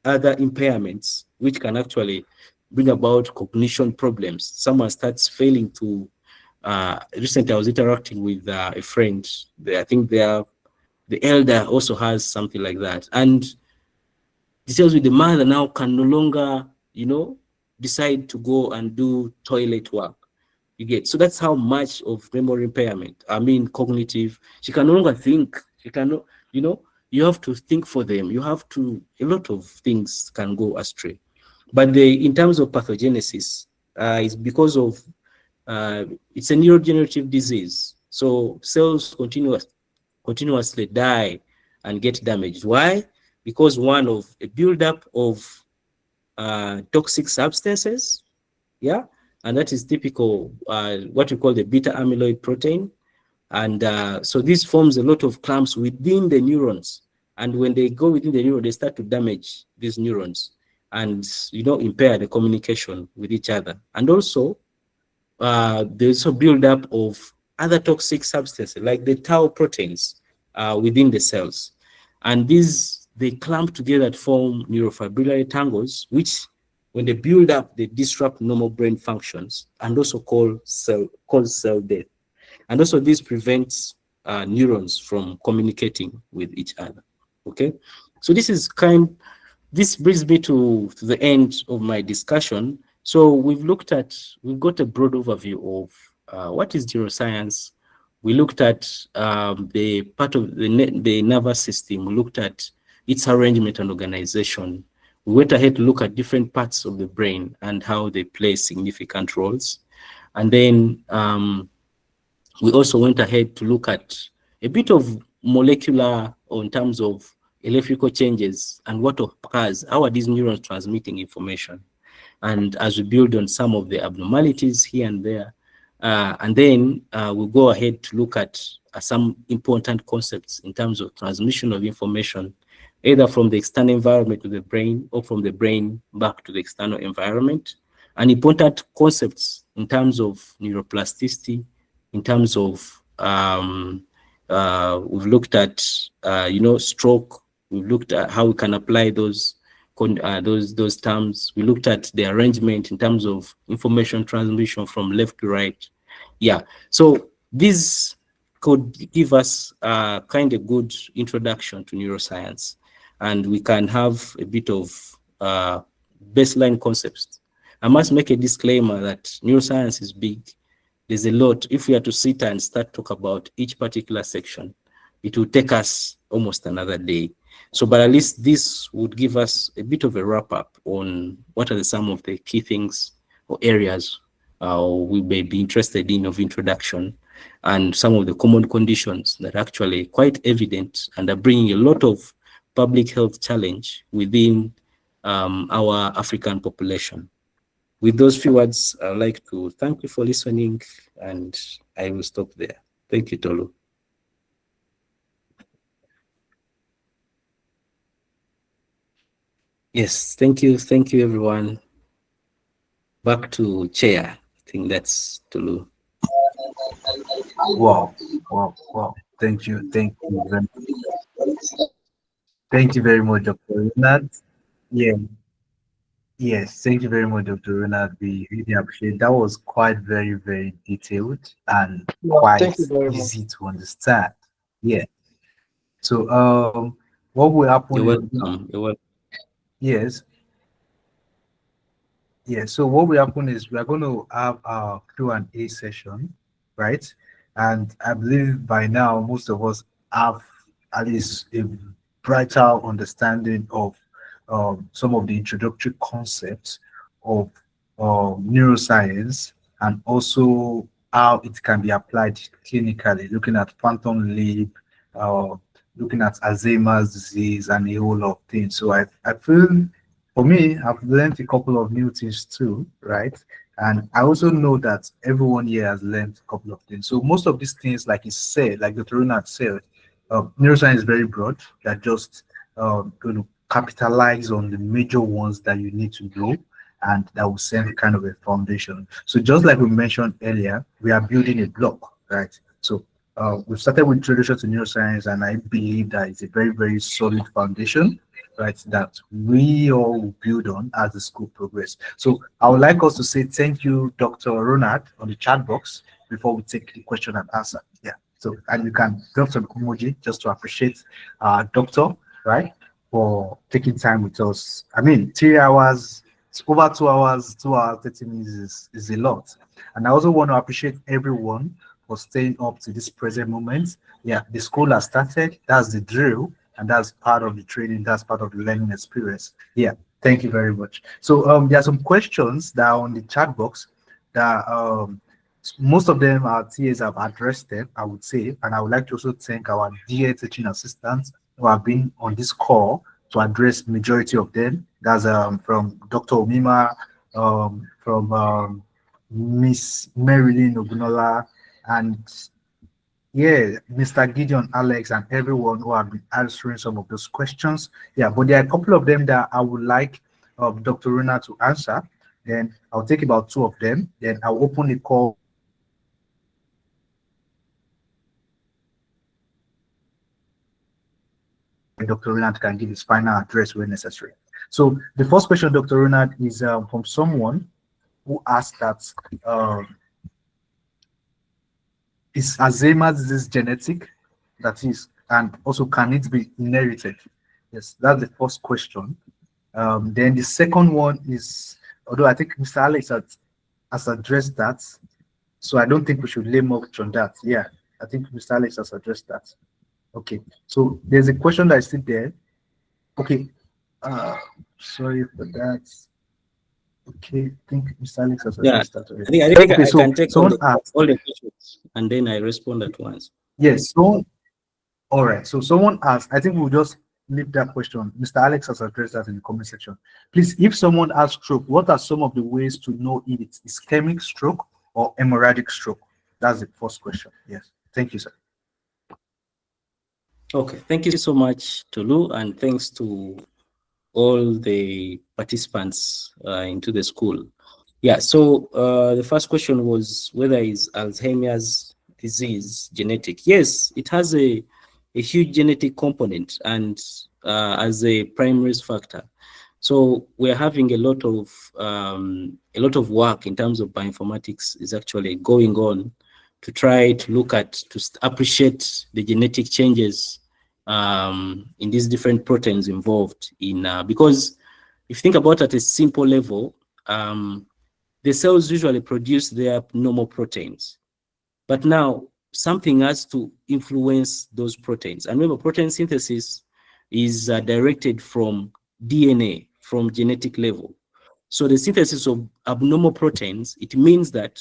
other impairments, which can actually bring about cognition problems. Someone starts failing to, recently I was interacting with a friend. I think the elder also has something like that. And it tells you the mother now can no longer, decide to go and do toilet work. You get, so that's how much of memory impairment, cognitive, she can no longer think. She cannot, you have to think for them. You have to, a lot of things can go astray. But in terms of pathogenesis, it's because of, it's a neurodegenerative disease. So cells continuously die and get damaged. Why? Because one of a buildup of toxic substances, yeah, and that is typical, what we call the beta amyloid protein. And so this forms a lot of clumps within the neurons. And when they go within the neuron, they start to damage these neurons and, impair the communication with each other. And also, there's a buildup of other toxic substances like the tau proteins within the cells. And they clump together to form neurofibrillary tangles, which when they build up, they disrupt normal brain functions and also cause cell death. And also this prevents neurons from communicating with each other. Okay, so this brings me to the end of my discussion. So we've got a broad overview of what is neuroscience. We looked at the part of the nervous system. We looked at its arrangement and organization. We went ahead to look at different parts of the brain and how they play significant roles. And then we also went ahead to look at a bit of molecular, or in terms of electrical changes and what occurs, how are these neurons transmitting information. And as we build on some of the abnormalities here and there, and then we'll go ahead to look at some important concepts in terms of transmission of information, either from the external environment to the brain or from the brain back to the external environment, and important concepts in terms of neuroplasticity, in terms of, we've looked at, stroke. We've looked at how we can apply those terms. We looked at the arrangement in terms of information transmission from left to right. Yeah, so this could give us a kind of good introduction to neuroscience, and we can have a bit of baseline concepts. I must make a disclaimer that neuroscience is big. There's a lot. If we are to sit and start talk about each particular section, it will take us almost another day. So, but at least this would give us a bit of a wrap up on what are some of the key things or areas we may be interested in of introduction, and some of the common conditions that are actually quite evident and are bringing a lot of public health challenge within our African population. With those few words, I'd like to thank you for listening, and I will stop there. Thank you, Tolu. Yes, thank you, everyone. Back to chair. I think that's Tolu. Wow. Thank you very much, Dr. Renard. Yeah. Yes, thank you very much, Dr. Renard. We really appreciate it. That was quite very, very detailed and quite easy to understand. Yeah. So what will happen? You're welcome. You're welcome. Yes. Yeah, so what will happen is we are going to have our Q&A session, right? And I believe by now most of us have at least a brighter understanding of some of the introductory concepts of neuroscience, and also how it can be applied clinically, looking at phantom limb, looking at Alzheimer's disease, and a whole lot of things. So I feel For me, I've learned a couple of new things too, right? And I also know that everyone here has learned a couple of things. So most of these things, like he said, like Dr. Ronald said, neuroscience is very broad. You're just going to capitalize on the major ones that you need to know, and that will set kind of a foundation. So just like we mentioned earlier, we are building a block, right? So we've started with introduction to neuroscience, and I believe that it's a very, very solid foundation, right, that we all will build on as the school progress. So I would like us to say thank you, Dr. Ronald, on the chat box before we take the question and answer. Yeah. So, and you can drop some emoji just to appreciate Doctor, right, for taking time with us. I mean, 3 hours, it's over 2 hours, 2 hours, 30 minutes is a lot. And I also want to appreciate everyone for staying up to this present moment. Yeah, the school has started. That's the drill, and that's part of the training. That's part of the learning experience. Yeah, thank you very much. So there are some questions that are on the chat box that most of them our TAs have addressed them, I would say, and I would like to also thank our dear teaching assistants who have been on this call to address majority of them. That's from Dr. Omima, from Miss Marilyn Ogunola, and yeah, Mr. Gideon, Alex, and everyone who have been answering some of those questions. Yeah, but there are a couple of them that I would like Dr. Runa to answer. Then I'll take about 2 of them. Then I'll open the call. Dr. Ronald can give his final address when necessary. So the first question, Dr. Ronald, is from someone who asked that is Alzheimer's disease genetic? That is, and also can it be inherited? Yes, that's the first question. Then the second one is, although I think Mr. Alex has addressed that, so I don't think we should lay much on that. Yeah, I think Mr. Alex has addressed that. Okay, so there's a question that is still there. Okay, sorry for that. Okay, I think Mr. Alex has addressed that already. I think okay, I so can take someone asked, all the questions and then I respond at once. yes, so all right, so someone asked, I think we'll just leave that question. Mr. Alex has addressed that in the comment section. Please, if someone has stroke, what are some of the ways to know if it's ischemic stroke or hemorrhagic stroke? That's the first question. Yes, thank you, sir. Okay, thank you so much, Tolu, and thanks to all the participants into the school. Yeah, so the first question was whether is Alzheimer's disease genetic. Yes, it has a huge genetic component and as a primary risk factor. So we're having a lot of work in terms of bioinformatics is actually going on to try to look at, to appreciate the genetic changes in these different proteins involved in, because if you think about it at a simple level, the cells usually produce their normal proteins, but now something has to influence those proteins. And remember, protein synthesis is directed from DNA, from genetic level. So the synthesis of abnormal proteins, it means that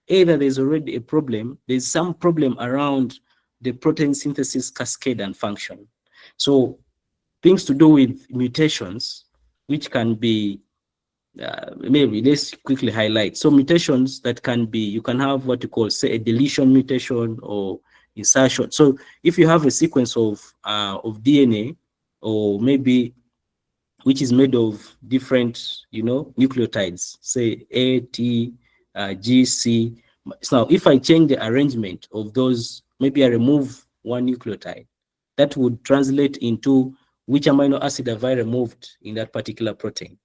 either there's already a problem, there's some problem around the protein synthesis cascade and function. So things to do with mutations, which can be, maybe let's quickly highlight. So mutations that can be, you can have what you call, say, a deletion mutation or insertion. So if you have a sequence of DNA, or maybe which is made of different, nucleotides, say A, T, G, C. So now, if I change the arrangement of those, maybe I remove one nucleotide, that would translate into which amino acid have I removed in that particular protein,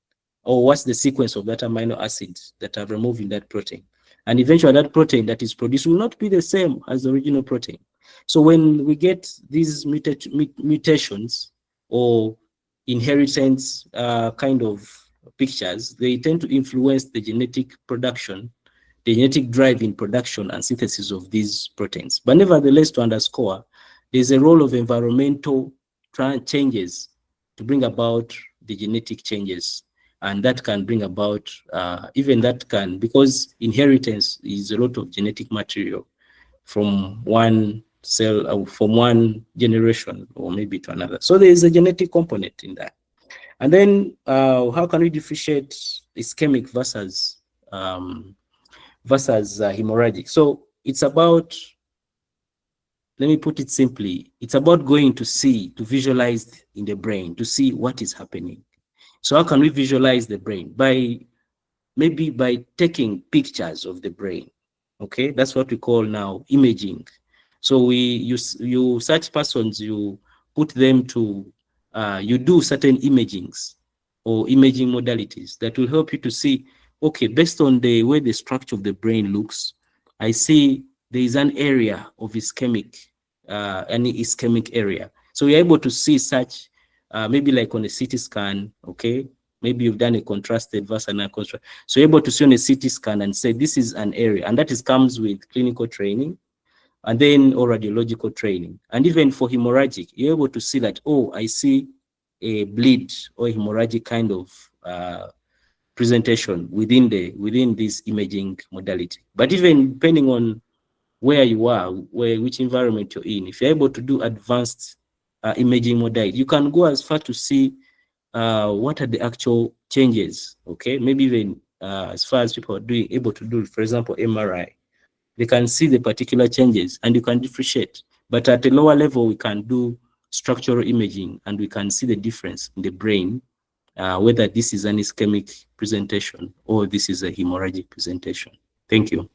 or what's the sequence of that amino acid that I've removed in that protein. And eventually that protein that is produced will not be the same as the original protein. So when we get these mutations or inheritance kind of pictures, they tend to influence the genetic production, the genetic drive in production and synthesis of these proteins. But nevertheless, to underscore, there's a role of environmental changes to bring about the genetic changes. And that can bring about, because inheritance is a lot of genetic material from one cell, from one generation or maybe to another. So there is a genetic component in that. And then how can we differentiate ischemic versus hemorrhagic? So it's about, let me put it simply, it's about going to see, to visualize in the brain, to see what is happening. So how can we visualize the brain? Maybe by taking pictures of the brain. Okay, that's what we call now imaging. So you such persons, you put them to you do certain imagings or imaging modalities that will help you to see, okay, based on the way the structure of the brain looks, I see there is an area of ischemic, any ischemic area. So you're able to see such, maybe like on a CT scan, okay? Maybe you've done a contrasted versus an uncontrasted. So you're able to see on a CT scan and say this is an area, and that is comes with clinical training, and then or radiological training. And even for hemorrhagic, you're able to see that, oh, I see a bleed or a hemorrhagic kind of presentation within this imaging modality. But even depending on where you are, which environment you're in, if you're able to do advanced imaging modality, you can go as far to see what are the actual changes. Okay, maybe even as far as people are able to do, for example, MRI, they can see the particular changes and you can differentiate. But at a lower level, we can do structural imaging and we can see the difference in the brain, whether this is an ischemic presentation or this is a hemorrhagic presentation. Thank you.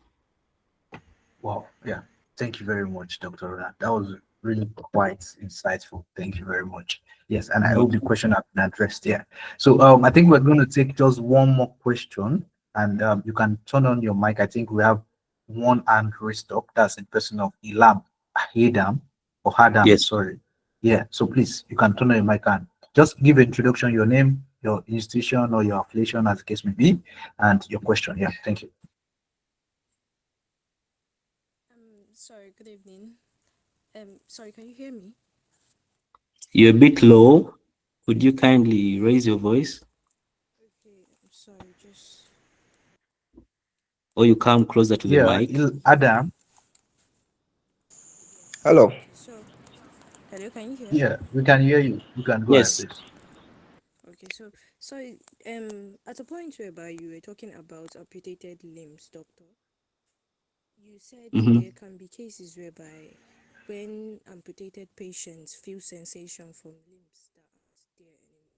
Wow. Yeah. Thank you very much, Dr. Roland. That was really quite insightful. Thank you very much. Yes, and I hope the question has been addressed. Yeah. So I think we're going to take just one more question, and you can turn on your mic. I think we have one hand raised up. That's in person of Ilam Hadam or Hadam. Yes. Sorry. Yeah. So please, you can turn on your mic and just give an introduction, your name, your institution, or your affiliation, as the case may be, and your question. Yeah. Thank you. Sorry, good evening. Sorry, can you hear me? You're a bit low. Could you kindly raise your voice? Okay, I'm sorry, just... Or you come closer to the mic? Adam. Hello. So, hello, can you hear? Yeah, we can hear you. You can go Yes. ahead, please. Okay, so, sorry, at a point whereby you were talking about amputated limbs, doctor, you said there can be cases whereby when amputated patients feel sensation from limbs that aren't there anymore.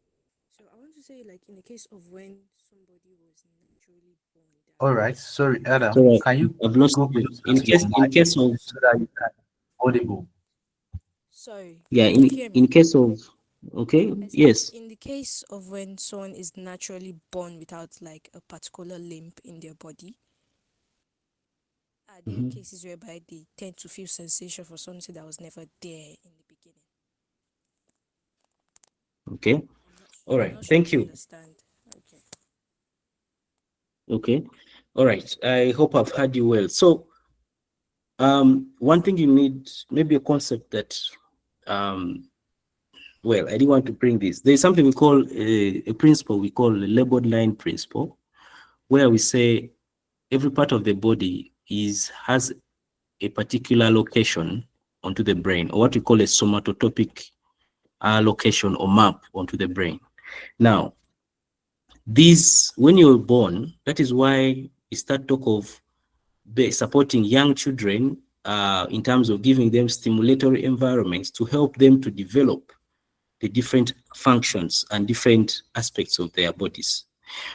So I want to say, like, in the case of when somebody was naturally born that All right. Sorry, Adam. So Can you I've lost go you. closer to your In mic case of, so that you can audible? sorry, yeah, can you hear me? in case of, okay, I said yes. in the case of when someone is naturally born without like a particular limb in their body, are there cases whereby they tend to feel sensation for something that was never there in the beginning? Okay. All I'm right. not sure Thank if you you. understand. Okay. Okay. All right. I hope I've heard you well. So, one thing you need, maybe a concept that, well, I didn't want to bring this. There's something we call a principle we call the labeled line principle, where we say every part of the body has a particular location onto the brain, or what we call a somatotopic location or map onto the brain. Now, this, when you're born, that is why we start talk of supporting young children in terms of giving them stimulatory environments to help them to develop the different functions and different aspects of their bodies.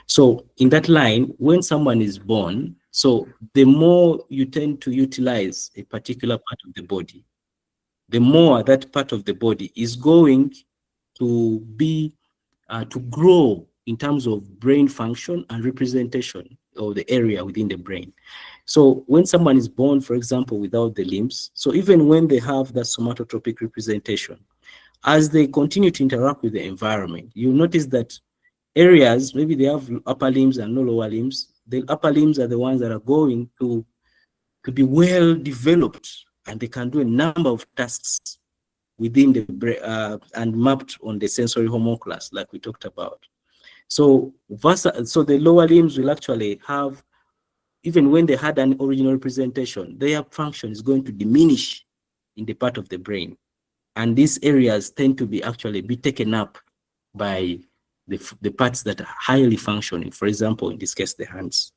So in that line, when someone is born, so the more you tend to utilize a particular part of the body, the more that part of the body is going to be to grow in terms of brain function and representation of the area within the brain. So when someone is born, for example, without the limbs, so even when they have that somatotropic representation, as they continue to interact with the environment, you notice that areas, maybe they have upper limbs and no lower limbs. The upper limbs are the ones that are going to be well developed, and they can do a number of tasks within the brain and mapped on the sensory homunculus, like we talked about. So the lower limbs will actually have, even when they had an original representation, their function is going to diminish in the part of the brain. And these areas tend to be taken up by the parts that are highly functioning, for example, in this case, the hands.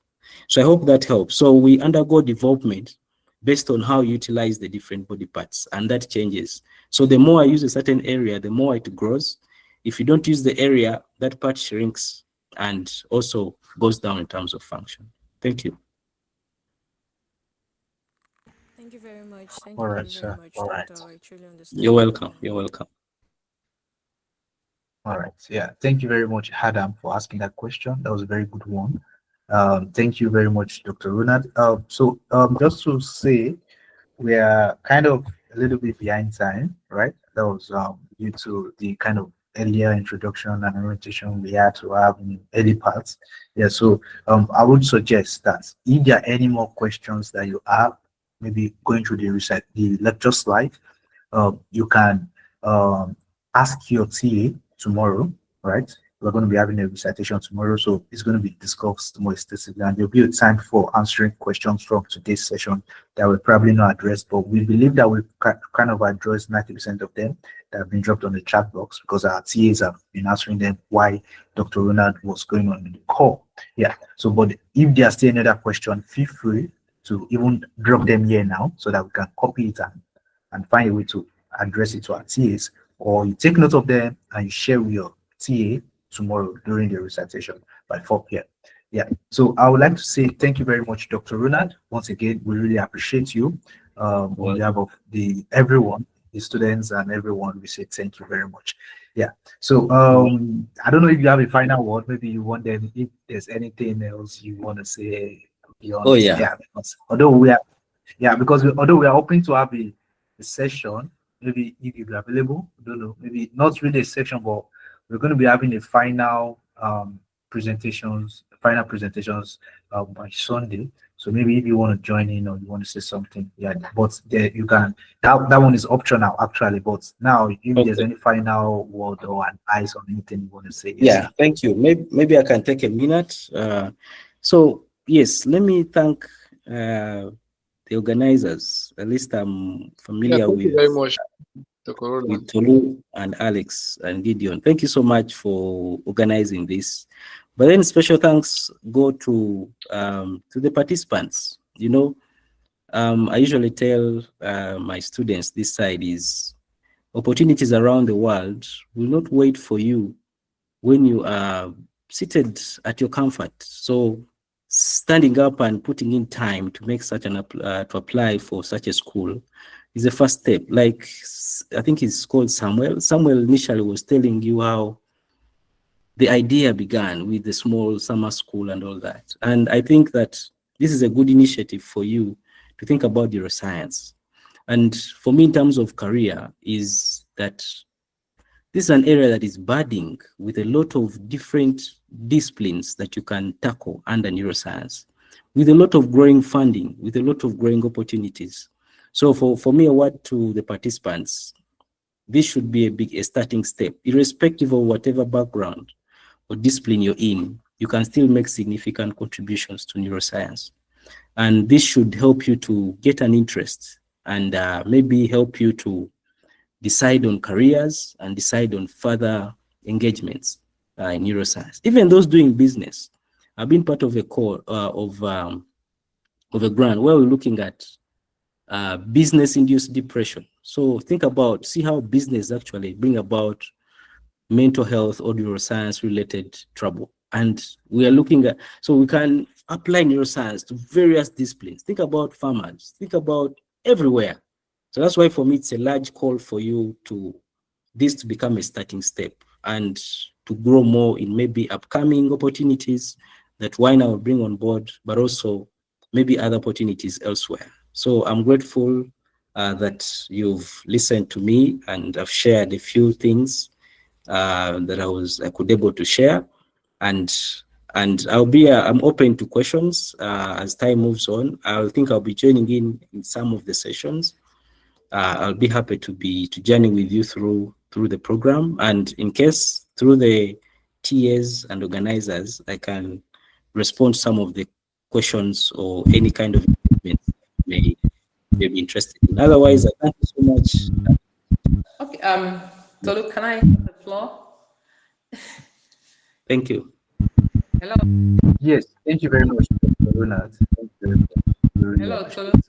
So I hope that helps. So we undergo development based on how you utilize the different body parts, and that changes. So the more I use a certain area, the more it grows. If you don't use the area, that part shrinks and also goes down in terms of function. Thank you. Thank you very much. Thank All you right, very, very sir. much, All right. Doctor. I truly understand You're what you welcome. mean. You're welcome. All right. Yeah. Thank you very much, Adam, for asking that question. That was a very good one. Thank you very much, Dr. Ronald. Just to say, we are kind of a little bit behind time, right? That was due to the kind of earlier introduction and orientation we had to have in early parts. Yeah, so I would suggest that if there are any more questions that you have, maybe going through the lecture slide, you can um, ask your TA tomorrow, right? We're going to be having a recitation tomorrow, so it's going to be discussed more extensively, and there'll be a time for answering questions from today's session that we'll probably not address, but we believe that we've kind of addressed 90% of them that have been dropped on the chat box because our TAs have been answering them why Dr. Ronald was going on in the call. Yeah, so but if there's still another question, feel free to even drop them here now so that we can copy it and find a way to address it to our TAs, or you take note of them and you share with your TA tomorrow during the recitation by 4 p.m. Yeah, so I would like to say thank you very much, Dr. Ronald. Once again, we really appreciate you. On behalf of everyone, the students and everyone, we say thank you very much. Yeah, so I don't know if you have a final word. Maybe you want them, if there's anything else you want to say beyond. Oh, yeah. Yeah, because although we are although we are hoping to have a session, maybe if you're available, I don't know, maybe not really a session, but we're going to be having a final presentations by Sunday. So maybe if you want to join in or you want to say something, yeah, but there you can. That one is optional actually. But now, if there's any final word or advice on anything you want to say, yes. Yeah, thank you. Maybe I can take a minute. So yes, let me thank the organizers. At least I'm familiar thank with. you very much, Dr. With Tolu and Alex and Gideon. Thank you so much for organizing this. But then special thanks go to the participants. You know, I usually tell my students this side is opportunities around the world will not wait for you when you are seated at your comfort. So standing up and putting in time to make such to apply for such a school is the first step. Like I think it's called Samuel. Samuel initially was telling you how the idea began with the small summer school and all that. And I think that this is a good initiative for you to think about neuroscience. And for me, in terms of career, is that this is an area that is budding with a lot of different disciplines that you can tackle under neuroscience, with a lot of growing funding, with a lot of growing opportunities. So for me, a word to the participants, this should be a starting step, irrespective of whatever background or discipline you're in, you can still make significant contributions to neuroscience. And this should help you to get an interest and maybe help you to decide on careers and decide on further engagements in neuroscience. Even those doing business. I've been part of a call of a grant where we're looking at business-induced depression. So think about, see how business actually bring about mental health or neuroscience-related trouble. And we are looking at, so we can apply neuroscience to various disciplines. Think about farmers, think about everywhere. So that's why for me, it's a large call for you to become a starting step and to grow more in maybe upcoming opportunities that YNAN will bring on board, but also maybe other opportunities elsewhere. So I'm grateful that you've listened to me and I've shared a few things that I could able to share, and I'm open to questions as time moves on. I think I'll be joining in some of the sessions. I'll be happy to journey with you through the program, and in case through the TAs and organizers, I can respond to some of the questions or any kind of may be interested in. Otherwise, I thank you so much. Okay, Tolu, can I have the floor? Thank you. Hello. Yes, thank you very much, Dr. Ronald. Thank you very much. We really Hello, appreciate Tolu.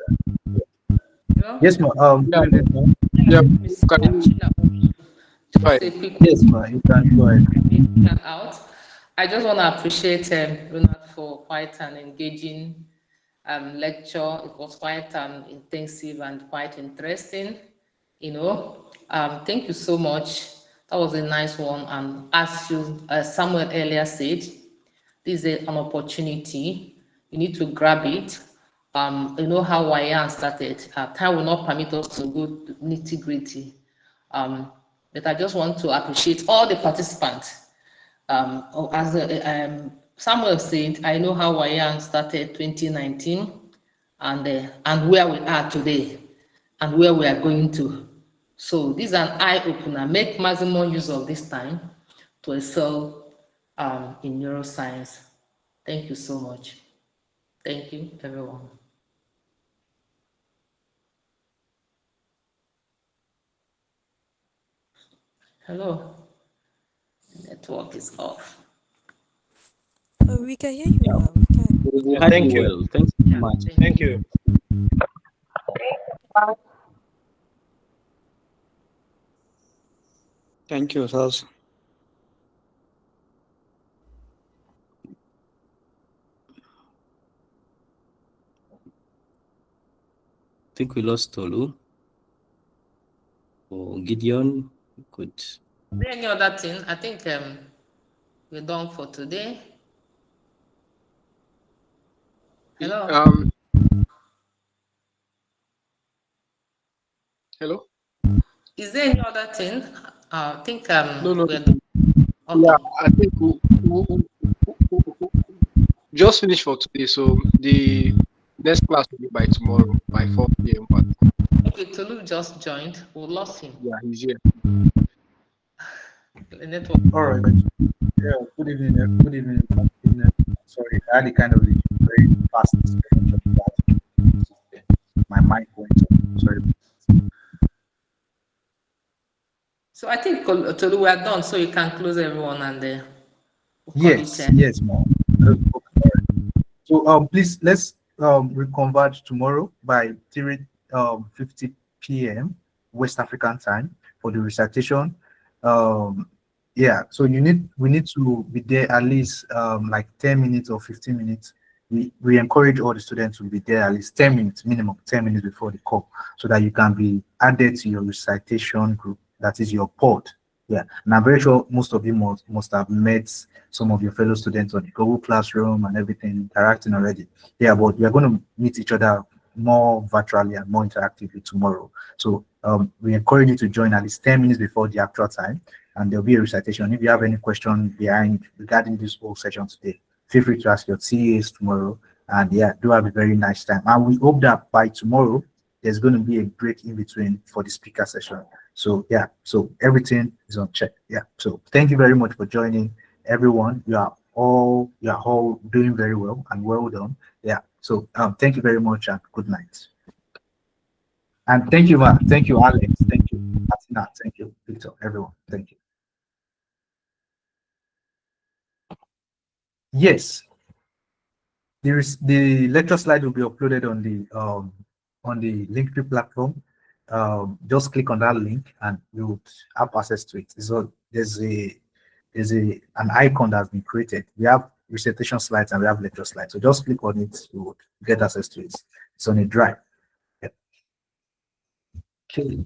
that. Hello. Yes, ma. Yeah, Good evening, ma'am. yeah. Miss Can you Just try? a quick Yes, ma. You can go ahead. shout out. I just want to appreciate Ronald for quite an engaging lecture. It was quite intensive and quite interesting. Thank you so much. That was a nice one. And as you, Samuel earlier said, this is an opportunity. You need to grab it. You know how YAN started. Time will not permit us to go nitty gritty. But I just want to appreciate all the participants. As Samuel said, I know how YAN started 2019 and where we are today and where we are going to. So this is an eye opener. Make maximum use of this time to excel in neuroscience. Thank you so much. Thank you, everyone. Hello. Network is off. Oh, we can hear you now. We can. We Yeah, heard thank you you. well. Thanks so much. Thank you. Thank you, sir. I think we lost Tolu. Or Gideon. Good. Is there any other thing? I think we're done for today. Hello. Hello. Is there any other thing? I think No, no. we're done. Yeah, Okay. I think we just finished for today. So the next class will be by tomorrow by 4 p.m. But Okay, Tolu just joined. We lost him. yeah, he's here. The network. All right. Yeah. Good evening. Good evening. Good evening. Sorry, I had a kind of a very fast experience of that. My mic went off. Sorry. So I think Tolu, we are done. So you can close everyone and we'll call Yes, it. yes, ma'am. So please let's reconvert tomorrow by 3:50 p.m. West African time for the recitation. Yeah, so we need to be there at least like 10 minutes or 15 minutes. We encourage all the students to be there at least 10 minutes, minimum 10 minutes before the call, so that you can be added to your recitation group, that is your pod. Yeah, and I'm very sure most of you must have met some of your fellow students on the Google Classroom and everything, interacting already. Yeah, but we are going to meet each other more virtually and more interactively tomorrow. So we encourage you to join at least 10 minutes before the actual time, and there'll be a recitation. If you have any question behind regarding this whole session today, feel free to ask your TAs tomorrow. And yeah, do have a very nice time. And we hope that by tomorrow, there's going to be a break in between for the speaker session. So yeah, so everything is on check. Yeah. So thank you very much for joining, everyone. You are all doing very well and well done. Yeah. So thank you very much and good night. And thank you, man. Thank you, Alex. Thank you, Atina. Thank you, Victor. Everyone. Thank you. Yes, there is the lecture slide will be uploaded on the Linktree platform. Just click on that link and you would have access to it. So there's an icon that's been created. We have recitation slides and we have lecture slides. So just click on it, you would get access to it. It's on a drive. Yep. Okay.